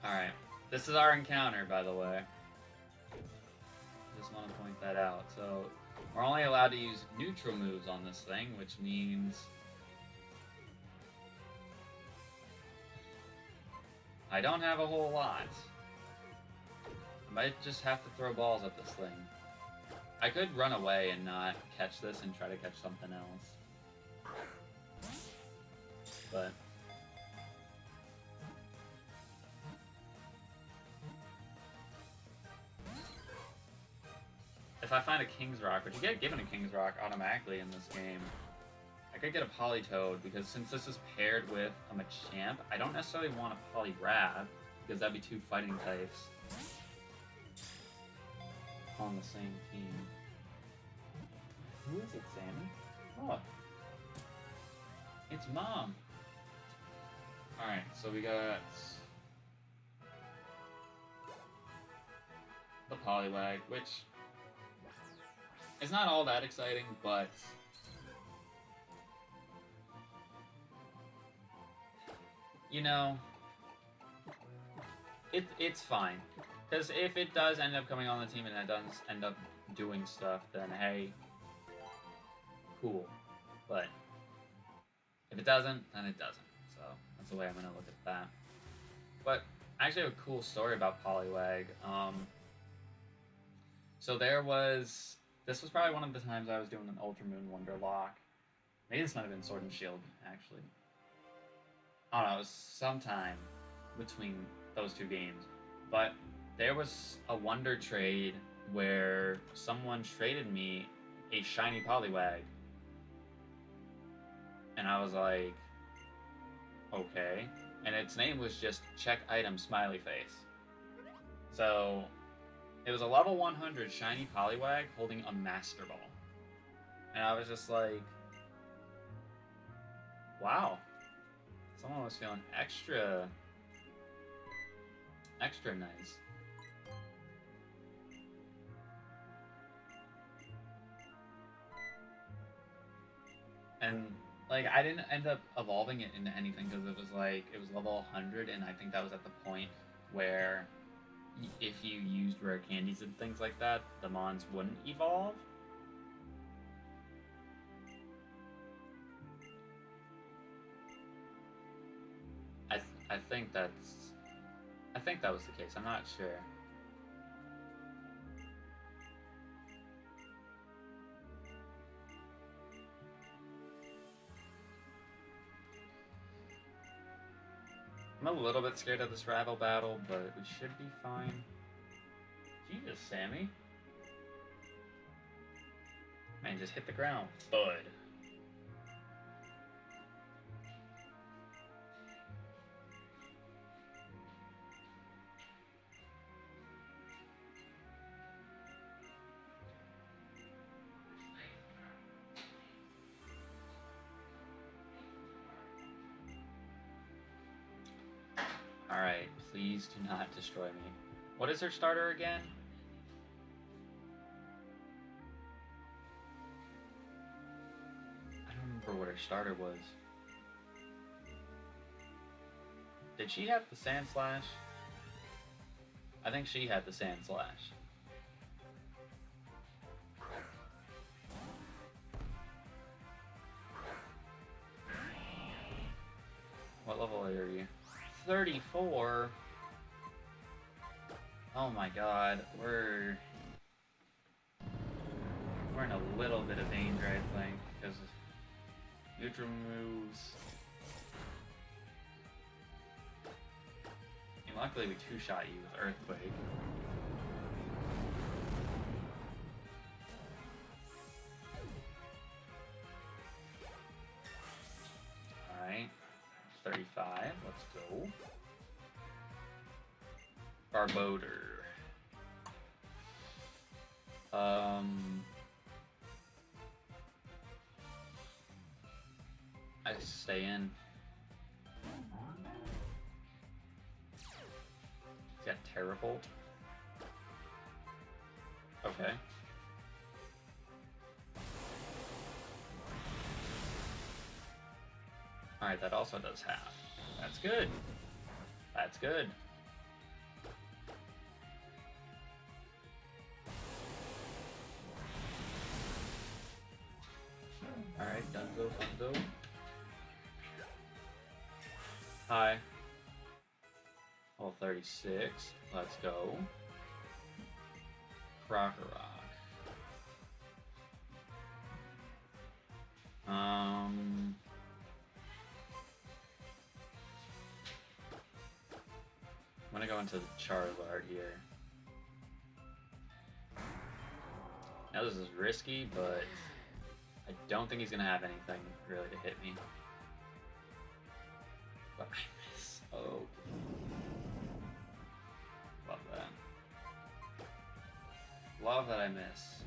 Alright, this is our encounter, by the way. Just want to point that out. So, we're only allowed to use neutral moves on this thing, which means I don't have a whole lot. I might just have to throw balls at this thing. I could run away and not catch this and try to catch something else. But if I find a King's Rock, which you get given a King's Rock automatically in this game, I could get a Politoed, because since this is paired with a Machamp, I don't necessarily want a Poliwrath, because that'd be two fighting types on the same team. Who is it, Sammy? Oh. It's Mom! Alright, so we got the Poliwag, which it's not all that exciting, but you know, it's fine. Because if it does end up coming on the team and it does end up doing stuff, then hey, cool. But if it doesn't, then it doesn't. So that's the way I'm gonna look at that. But I actually have a cool story about Poliwag. So this was probably one of the times I was doing an Ultra Moon Wonderlock. Maybe this might have been Sword and Shield, actually. I don't know, it was sometime between those two games. But there was a wonder trade where someone traded me a shiny Poliwag. And I was like, okay. And its name was just check item smiley face. So it was a level 100 shiny Poliwag holding a Master Ball. And I was just like, wow. Someone was feeling extra nice. And like I didn't end up evolving it into anything because it was level 100, and I think that was at the point where if you used rare candies and things like that, the mons wouldn't evolve. I think that was the case. I'm not sure. I'm a little bit scared of this rival battle, but we should be fine. Jesus, Sammy. Man, just hit the ground. Bud. Alright, please do not destroy me. What is her starter again? I don't remember what her starter was. Did she have the Sand Slash? I think she had the Sand Slash. What level are you? 34. Oh my god, we're in a little bit of danger, I think, because neutral moves. And luckily we two-shot you with Earthquake. Alright. 35, let's go. Barboder. I stay in. He's got Terravolt. Okay. Alright, that also does half. That's good. That's good. Alright, Dunzo. Hi. Level 36. Let's go. Crocorock. I'm gonna go into the Charizard here. Now this is risky, but I don't think he's gonna have anything really to hit me. But I miss. Oh. Love that. Love that I miss.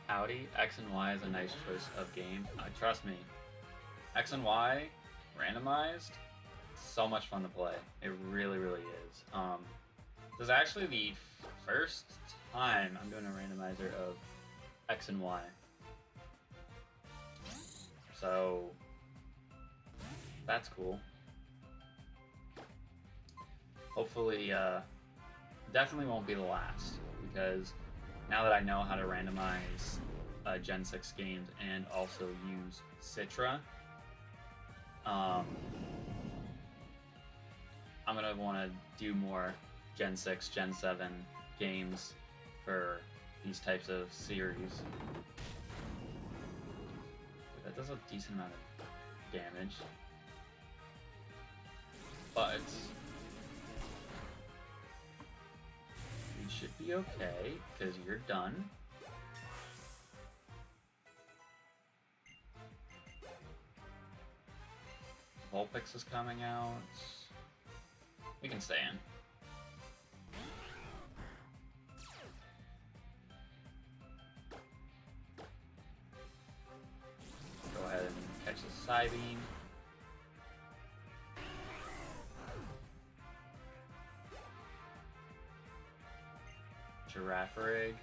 Howdy, X and Y is a nice choice of game. Trust me, X and Y, randomized, so much fun to play. It really, really is. This is actually the first time I'm doing a randomizer of X and Y. So, that's cool. Hopefully, definitely won't be the last, because now that I know how to randomize Gen 6 games and also use Citra, I'm going to want to do more Gen 6, Gen 7 games for these types of series. That does a decent amount of damage. But we should be okay, because you're done. Vulpix is coming out. We can stay in. Go ahead and catch the Psybeam. Giraffe Rig.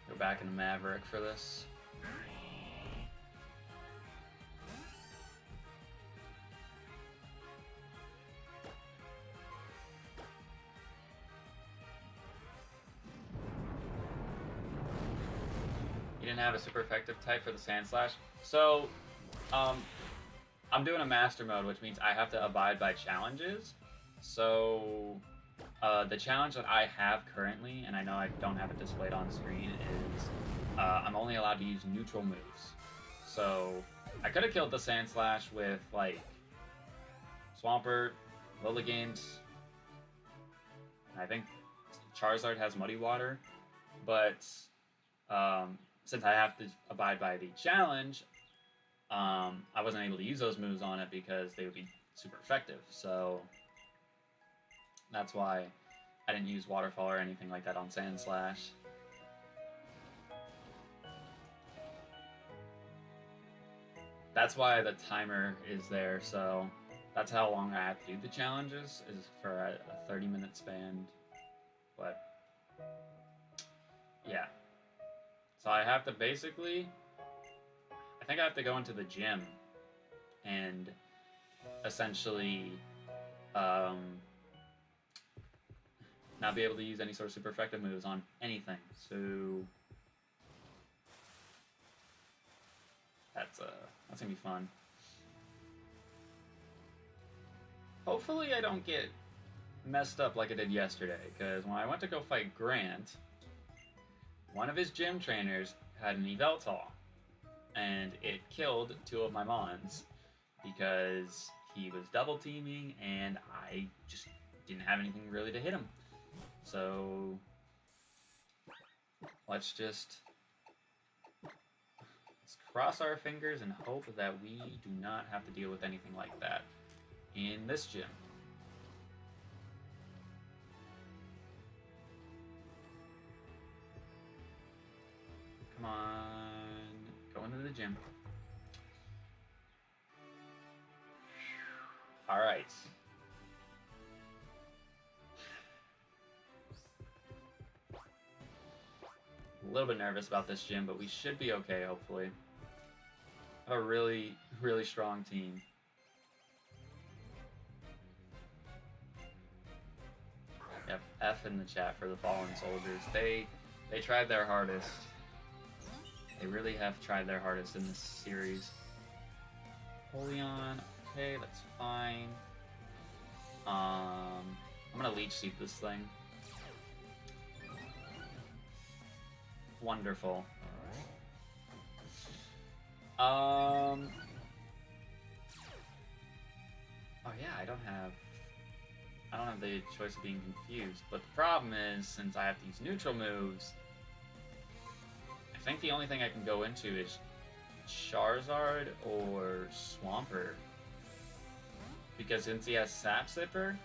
Go back into Maverick for this. You didn't have a super effective type for the Sand Slash. So, I'm doing a master mode, which means I have to abide by challenges. So, the challenge that I have currently, and I know I don't have it displayed on screen, is I'm only allowed to use neutral moves. So, I could have killed the Sand Slash with, like, Swampert, Lilligant. I think Charizard has Muddy Water, but since I have to abide by the challenge, I wasn't able to use those moves on it because they would be super effective. So that's why I didn't use Waterfall or anything like that on Sand Slash. That's why the timer is there, so that's how long I have to do the challenges, is for a 30-minute span. But yeah. So I have to basically, I think I have to go into the gym and essentially not be able to use any sort of super effective moves on anything. So that's gonna be fun. Hopefully I don't get messed up like I did yesterday, because when I went to go fight Grant, one of his gym trainers had an Yveltal, and it killed 2 of my Mons because he was double teaming and I just didn't have anything really to hit him. So let's cross our fingers and hope that we do not have to deal with anything like that in this gym. Come on, go into the gym. All right. A little bit nervous about this gym, but we should be okay, hopefully. I have a really, really strong team. Yep, F in the chat for the Fallen Soldiers. They tried their hardest. They really have tried their hardest in this series. Polion, okay, that's fine. I'm gonna Leech Seed this thing. Wonderful. Oh yeah, I don't have the choice of being confused. But the problem is, since I have these neutral moves, I think the only thing I can go into is Charizard or Swampert. Because since he has Sap Sipper,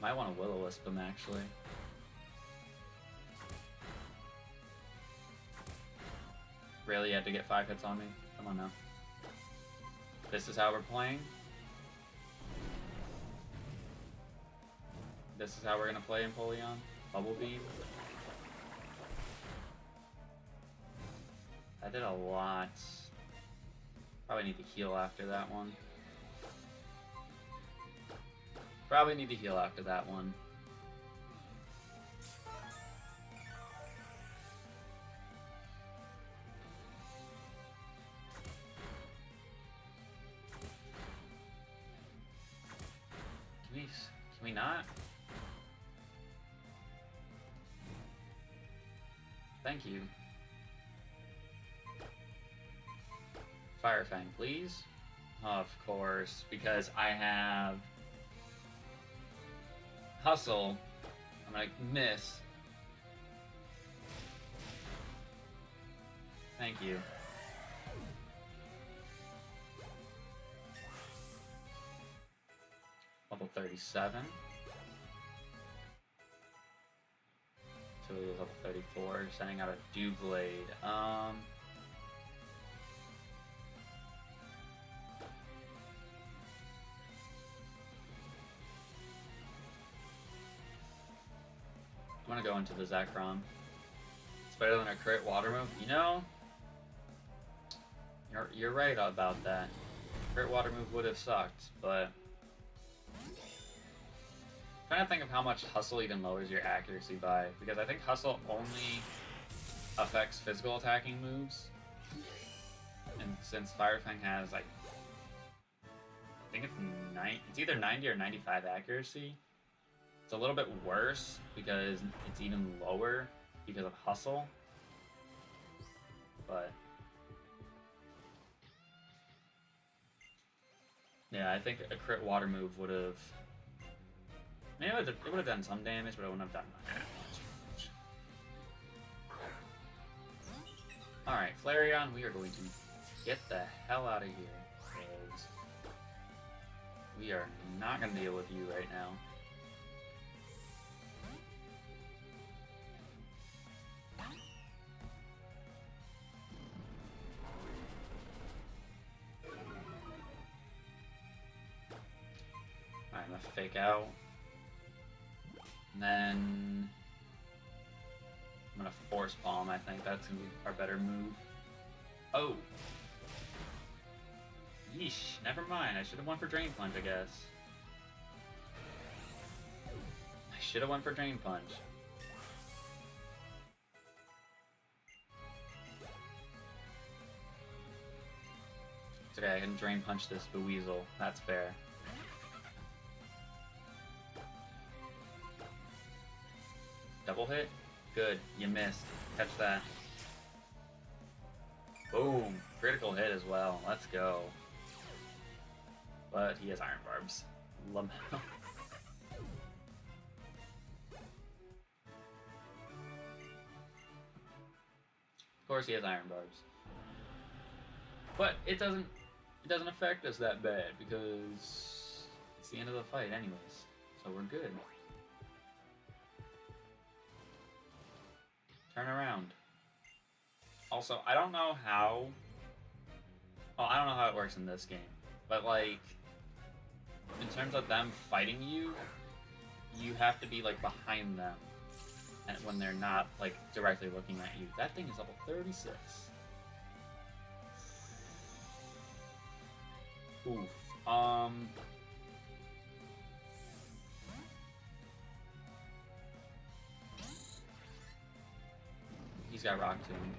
might want to Will-O-Wisp him actually. Really, you had to get 5 hits on me? Come on now. This is how we're playing? This is how we're gonna play Empoleon? Bubble Beam? I did a lot. Probably need to heal after that one. Probably need to heal after that one. Maybe not. Thank you. Fire Fang, please. Of course, because I have Hustle. I'm gonna miss. Thank you. Level 37. So he is level 34, sending out a DOGWATER. I'm gonna go into the Zekrom. It's better than a crit water move. You know, you're right about that. Crit water move would have sucked, but I'm trying to think of how much Hustle even lowers your accuracy by, because I think Hustle only affects physical attacking moves, and since Fire Fang has like, I think it's either 90 or 95 accuracy. It's a little bit worse because it's even lower because of Hustle, but yeah, I think a crit water move would have. Maybe it would have done some damage, but it wouldn't have done much. Alright, Flareon, we are going to get the hell out of here, because we are not going to deal with you right now. Alright, I'm going to fake out. And then I'm gonna Force Palm. I think that's gonna be our better move. Oh, yeesh. Never mind. I should have won for Drain Punch, I guess. I should have won for Drain Punch. It's okay. I can Drain Punch this Buweasel. That's fair. Double hit? Good. You missed. Catch that. Boom. Critical hit as well. Let's go. But he has Iron Barbs. Of course he has Iron Barbs. But it doesn't affect us that bad because it's the end of the fight anyways. So we're good. Turn around. Also, I don't know how... Well, I don't know how it works in this game. But, like, in terms of them fighting you, you have to be, like, behind them. And when they're not, like, directly looking at you. That thing is level 36. Oof. He's got Rock Tomb.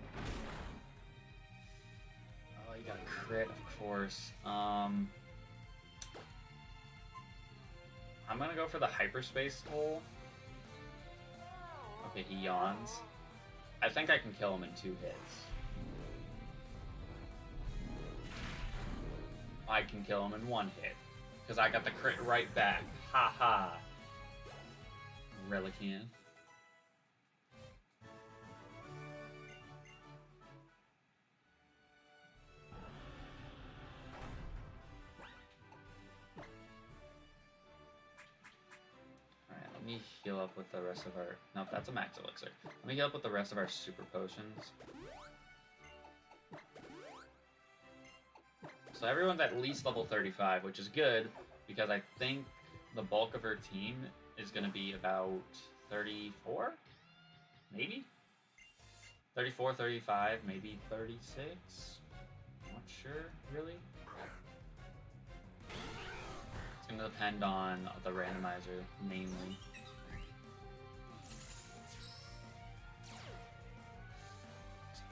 Oh, he got a crit, of course. I'm gonna go for the Hyperspace hole. Okay, he yawns. I think I can kill him in 2 hits. I can kill him in 1 hit. Because I got the crit right back. Ha ha. Relicanth. Let me heal up with the rest of our... Nope, that's a max elixir. Let me heal up with the rest of our super potions. So everyone's at least level 35, which is good, because I think the bulk of her team is going to be about 34? Maybe? 34, 35, maybe 36? Not sure, really. It's going to depend on the randomizer, mainly.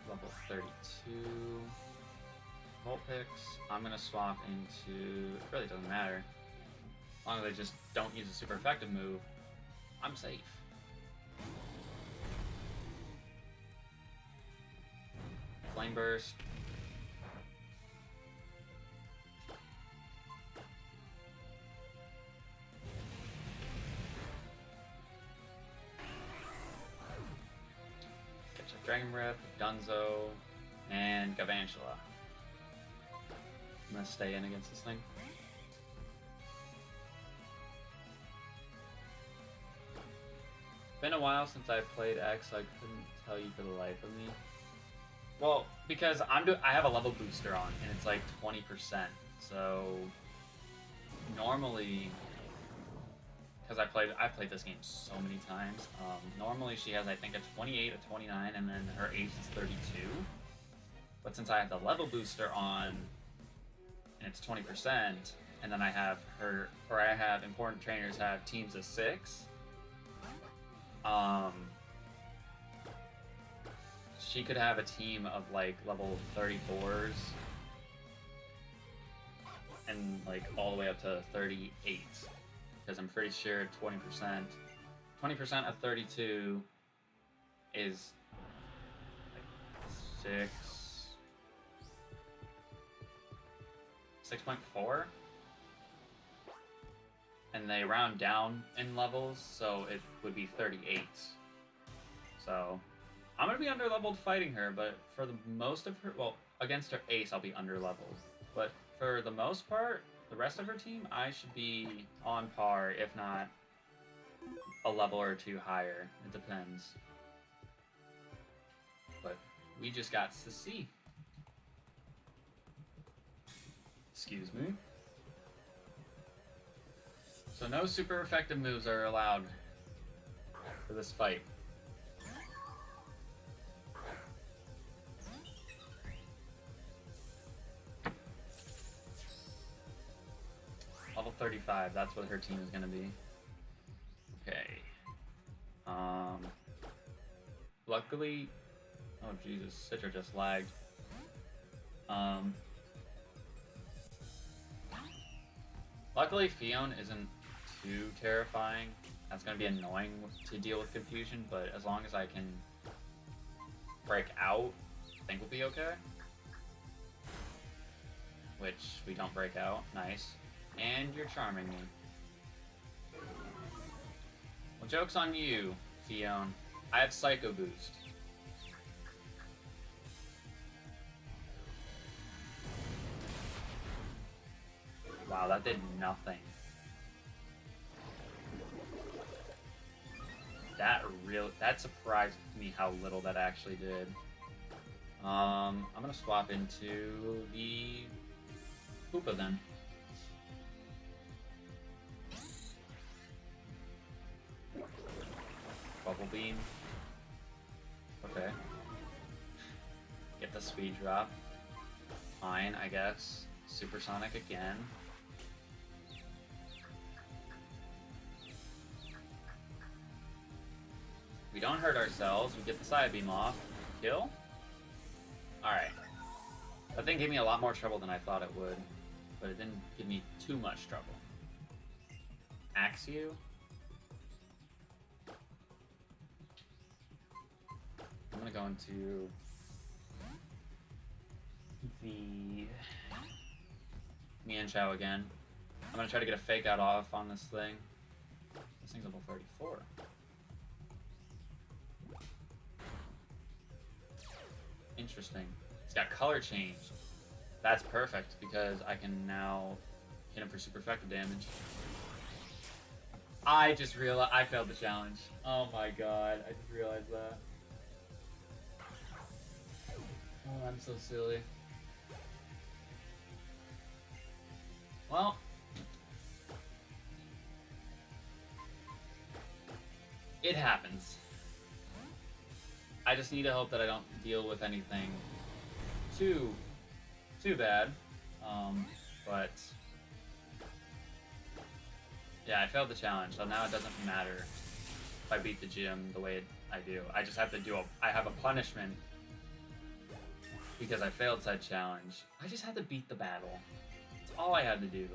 Level 32. Vulpix. I'm gonna swap into... It really doesn't matter. As long as I just don't use a super effective move, I'm safe. Flame Burst. Catch a Dragon Breath, Dunzo, and Gavantula. I'm gonna stay in against this thing. Been a while since I played X, so I couldn't tell you for the life of me. Well, because I have a level booster on, and it's like 20%. So normally, because I've played this game so many times. Normally she has, I think, a 28, a 29, and then her ace is 32. But since I have the level booster on, and it's 20%, and then I have important trainers have teams of 6. She could have a team of like level 34s and like all the way up to 38, because I'm pretty sure 20% of 32 is like 6.4, and they round down in levels, so it would be 38. So I'm gonna be under-leveled fighting her, but for the most of her, well, against her ace, I'll be under-leveled. But for the most part, the rest of her team, I should be on par, if not a level or two higher. It depends. But we just got to see. Excuse me. So no super effective moves are allowed for this fight. Level 35, that's what her team is gonna be. Okay. Luckily, oh Jesus, Citra just lagged. Luckily, Fion isn't too terrifying. That's gonna be annoying to deal with confusion, but as long as I can break out, I think we'll be okay. Which we don't break out. Nice. And you're charming me. Well, joke's on you, Fion. I have Psycho Boost. Wow, that did nothing. That surprised me how little that actually did. I'm gonna swap into the Koopa then. Bubble Beam. Okay. Get the speed drop. Fine, I guess. Supersonic again. We don't hurt ourselves. We get the Side Beam off. Kill? Alright. That thing gave me a lot more trouble than I thought it would. But it didn't give me too much trouble. Axew? I'm gonna go into the Mienshao again. I'm gonna try to get a fake out off on this thing. This thing's level 34. Interesting. It's got color change. That's perfect because I can now hit him for super effective damage. I just realized I failed the challenge. Oh my god, I just realized that. Oh, I'm so silly. Well, it happens. I just need to hope that I don't deal with anything too bad. But yeah, I failed the challenge, so now it doesn't matter if I beat the gym the way I do. I just have to I have a punishment because I failed said challenge. I just had to beat the battle. That's all I had to do.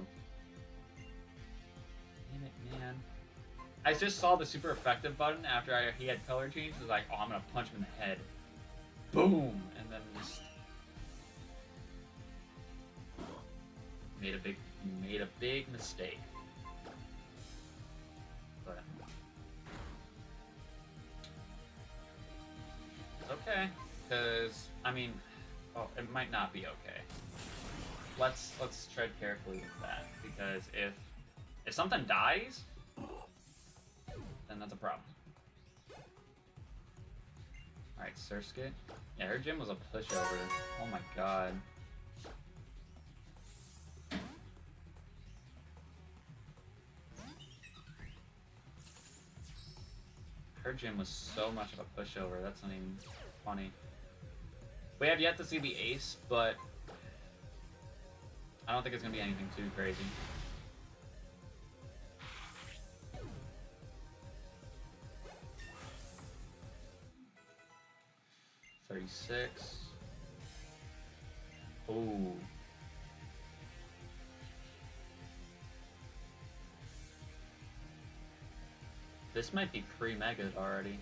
Damn it, man. I just saw the super effective button after he had color change. It was like, oh, I'm gonna punch him in the head. Boom! And then just made a big mistake. But it's okay, because I mean, oh, it might not be okay. Let's tread carefully with that, because if something dies, then that's a problem. Alright, Surskit. Yeah, her gym was a pushover. Oh my god. Her gym was so much of a pushover, that's not even funny. We have yet to see the ace, but I don't think it's gonna be anything too crazy. $36. Ooh. This might be pre-mega'd already.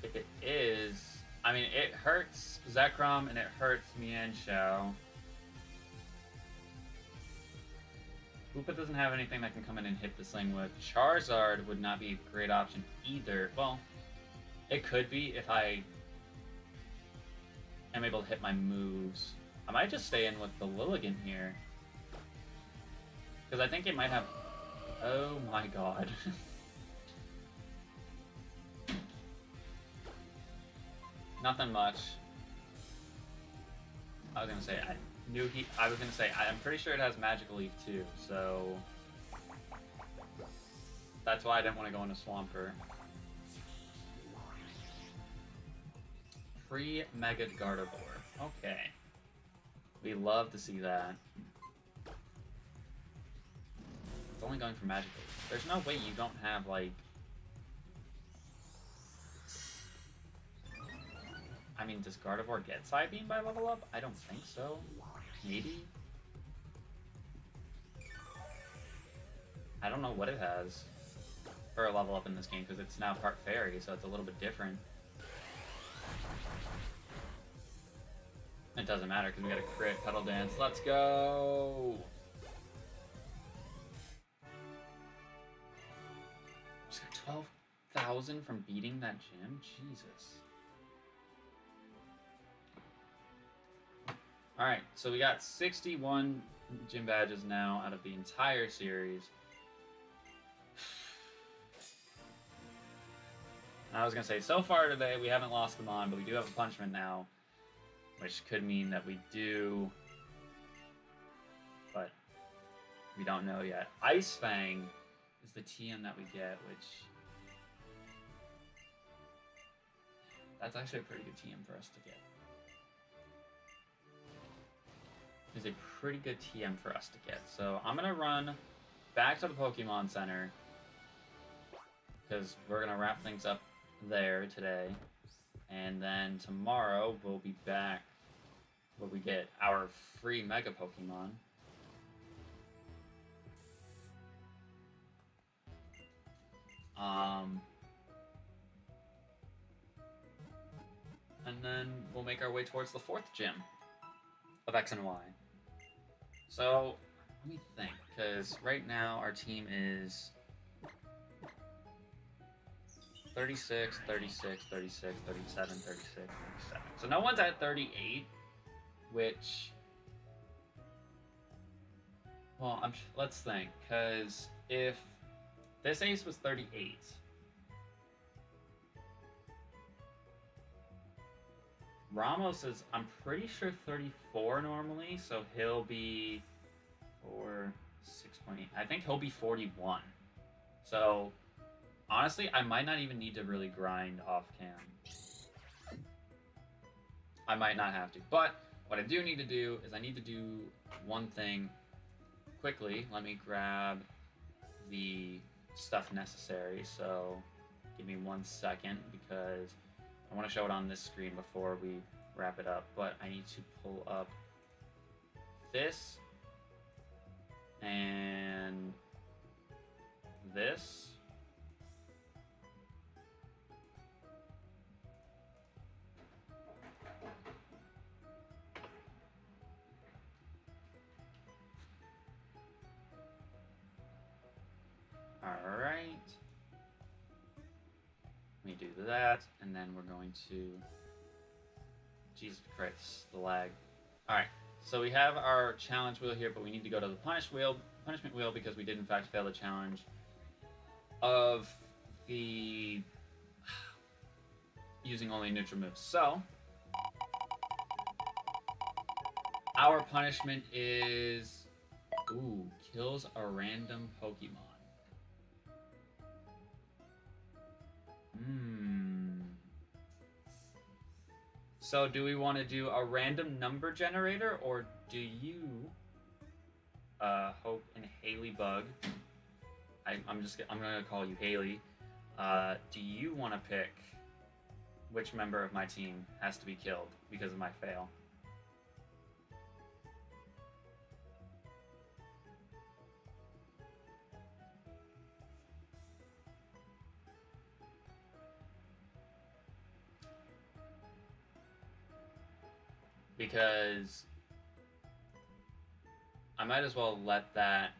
If it is, I mean, it hurts Zekrom and it hurts Mienshao. Koopa doesn't have anything that can come in and hit this thing with. Charizard would not be a great option either. Well, it could be if I am able to hit my moves. I might just stay in with the Lilligant here. Because I think it might have... Oh my god. Nothing much. I was gonna say, I'm pretty sure it has Magical Leaf too, so... That's why I didn't want to go into Swampert. Pre-Mega Gardevoir. Okay. We love to see that. It's only going for Magical Leaf. There's no way you don't have, like... I mean, does Gardevoir get Psybeam by level up? I don't think so. Maybe? I don't know what it has for a level up in this game, because it's now part Fairy, so it's a little bit different. It doesn't matter, because we got a crit Petal Dance. Let's go! Just got 12,000 from beating that gym? Jesus. Alright, so we got 61 gym badges now out of the entire series. And I was going to say, so far today we haven't lost them on, but we do have a punishment now. Which could mean that we do, but we don't know yet. Ice Fang is the TM that we get, which... That's actually a pretty good TM for us to get. Is a pretty good TM for us to get. So I'm going to run back to the Pokemon Center, because we're going to wrap things up there today. And then tomorrow we'll be back where we get our free Mega Pokemon. And then we'll make our way towards the 4th gym of X and Y. So, let me think, because right now our team is 36, 36, 36, 37, 36, 37. So no one's at 38, which... Well, let's think, because if this ace was 38... Ramos is, I'm pretty sure, 34 normally, so he'll be 4, 6.8. I think he'll be 41. So, honestly, I might not even need to really grind off cam. I might not have to. But what I do need to do is I need to do one thing quickly. Let me grab the stuff necessary. So, give me 1 second because I want to show it on this screen before we wrap it up, but I need to pull up this and this. Alright. Let me do that, and then we're going to... Jesus Christ, the lag. Alright, so we have our challenge wheel here, but we need to go to the punishment wheel because we did in fact fail the challenge of the using only neutral moves. So, our punishment is... Ooh, kills a random Pokemon. So do we want to do a random number generator, or do you, Hope and Haley Bug? I'm gonna call you Haley. Do you want to pick which member of my team has to be killed because of my fail? Because I might as well let that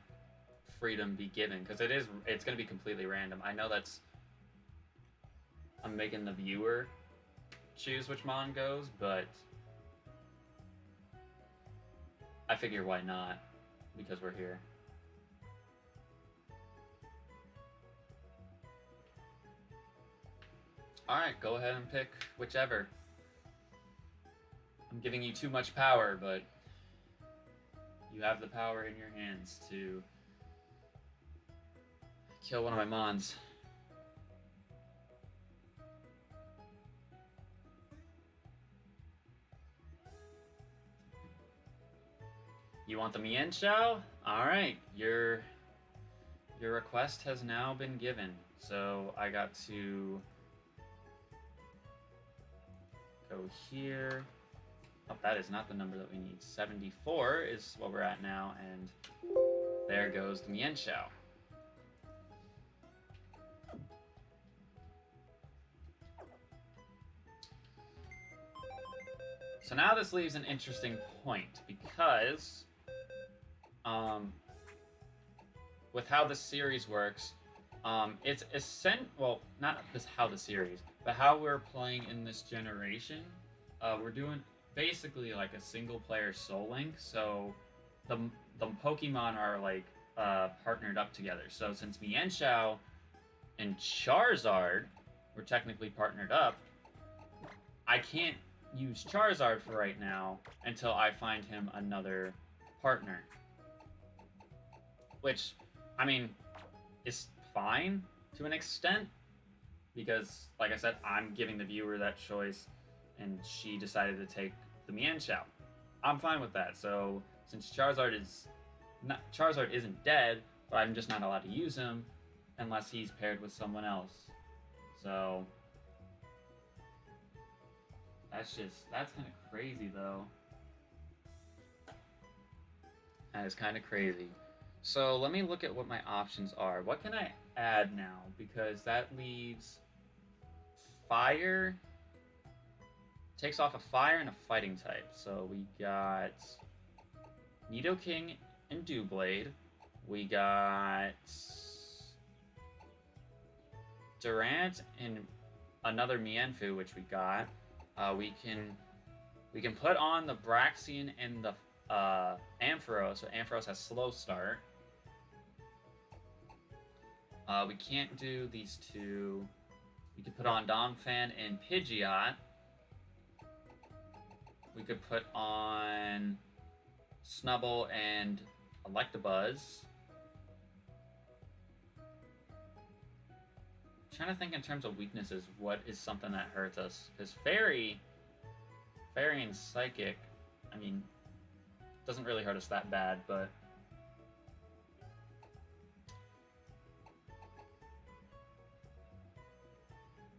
freedom be given, because it's going to be completely random. I know I'm making the viewer choose which mon goes, but I figure why not, because we're here. Alright, go ahead and pick whichever. I'm giving you too much power, but you have the power in your hands to kill one of my mons. You want the Mienshao? Alright, your request has now been given. So I got to go here. Oh, that is not the number that we need. 74 is what we're at now, and there goes the Mienshao. So now this leaves an interesting point, because with how the series works, it's well, not this how the series, but how we're playing in this generation. We're doing basically like a single player Soul Link, so the Pokemon are like partnered up together. So since Mienshao and Charizard were technically partnered up, I can't use Charizard for right now until I find him another partner. Which, I mean, is fine to an extent, because, like I said, I'm giving the viewer that choice, and she decided to take the Mienshao. I'm fine with that. So since Charizard isn't dead, but I'm just not allowed to use him unless he's paired with someone else. So that's kind of crazy, though. That is kind of crazy. So let me look at what my options are. What can I add now? Because that leaves fire. Takes off a fire and a fighting type. So we got Nidoking and Doublade. We got Durant and another Mienfoo, which we got. We can put on the Braxian and the Ampharos. So Ampharos has slow start. We can't do these two. We could put on Donphan and Pidgeot. We could put on Snubbull and Electabuzz. I'm trying to think in terms of weaknesses, what is something that hurts us? Because Fairy and Psychic, I mean, doesn't really hurt us that bad, but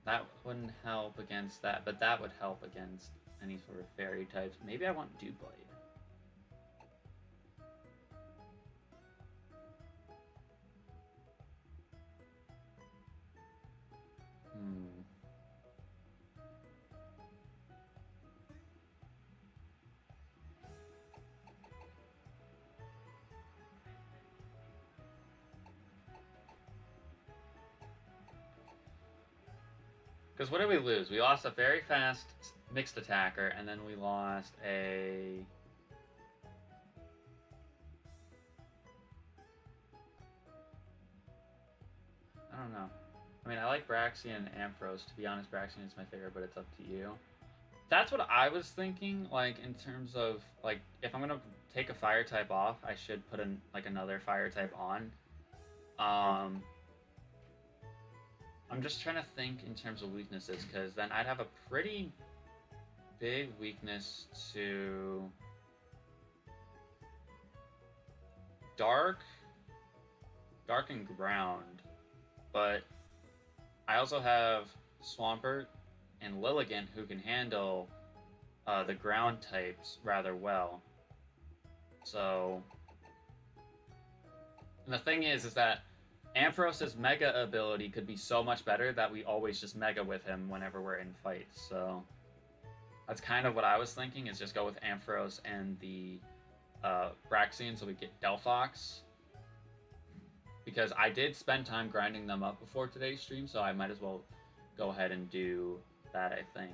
that wouldn't help against that, but that would help against any sort of fairy types. Maybe I want DOGWATER. Because what did we lose? We lost a very fast mixed attacker, and then we lost a... I don't know. I mean, I like Braxian and Ampharos. To be honest, Braxian is my favorite, but it's up to you. That's what I was thinking, like, in terms of, like, if I'm going to take a fire type off, I should put another fire type on. I'm just trying to think in terms of weaknesses, because then I'd have a pretty big weakness to dark and ground, but I also have Swampert and Lilligant who can handle the ground types rather well. So, and the thing is that Ampharos' Mega ability could be so much better that we always just Mega with him whenever we're in fights. So that's kind of what I was thinking, is just go with Ampharos and the Braxian so we get Delphox. Because I did spend time grinding them up before today's stream, so I might as well go ahead and do that, I think.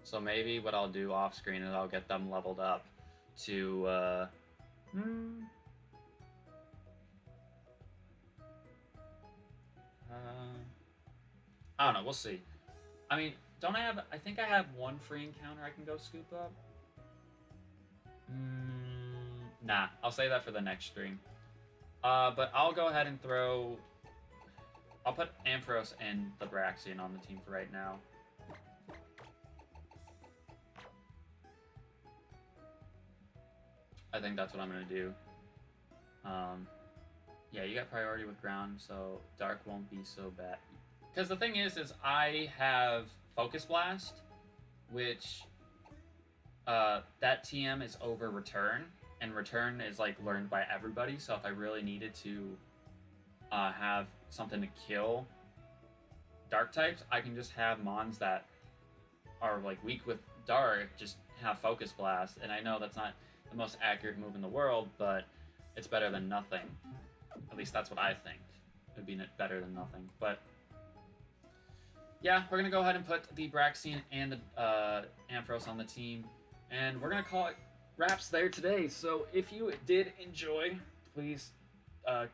So maybe what I'll do off screen is I'll get them leveled up to I don't know, we'll see. I mean, I think I have one free encounter I can go scoop up. Nah, I'll save that for the next stream. But I'll go ahead and I'll put Ampharos and the Braxian on the team for right now. I think that's what I'm going to do. Yeah, you got priority with ground, so dark won't be so bad. Because the thing is I have Focus Blast, which that TM is over Return, and Return is like learned by everybody. So if I really needed to have something to kill dark types, I can just have mons that are like weak with dark, just have Focus Blast. And I know that's not the most accurate move in the world, but it's better than nothing. At least that's what I think. It would be better than nothing. But yeah, we're gonna go ahead and put the Braxian and the Ampharos on the team, and we're gonna call it wraps there today. So if you did enjoy, please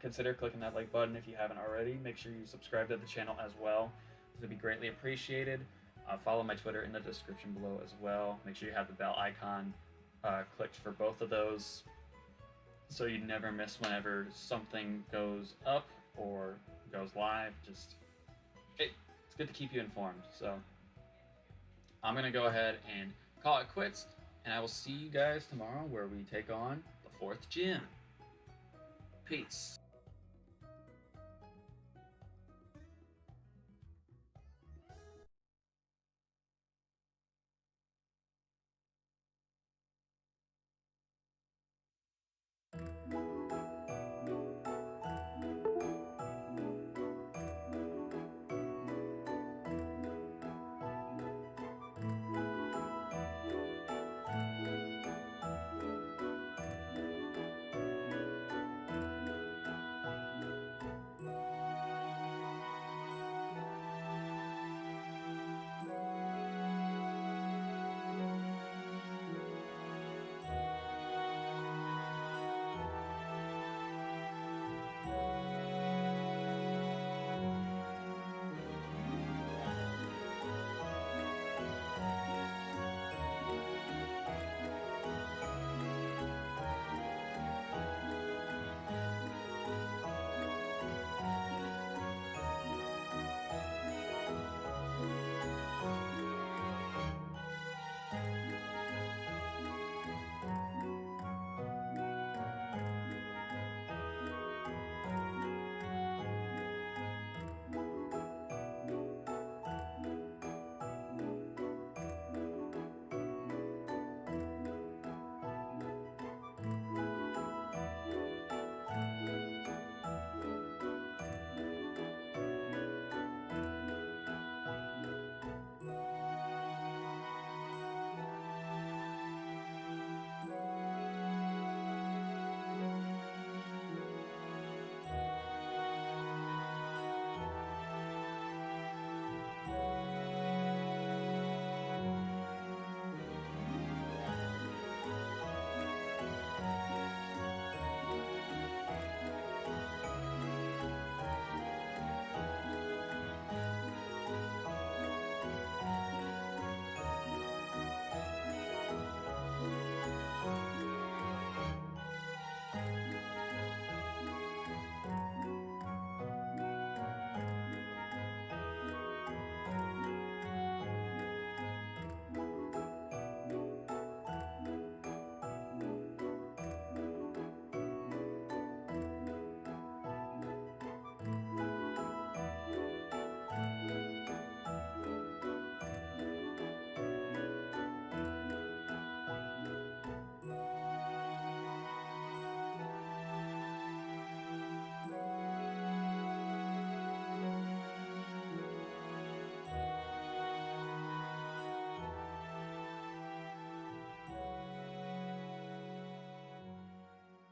consider clicking that like button if you haven't already. Make sure you subscribe to the channel as well. It would be greatly appreciated. Follow my Twitter in the description below as well. Make sure you have the bell icon clicked for both of those, so you never miss whenever something goes up or goes live. Just it's good to keep you informed. So I'm gonna go ahead and call it quits, and I will see you guys tomorrow where we take on the 4th gym. Peace.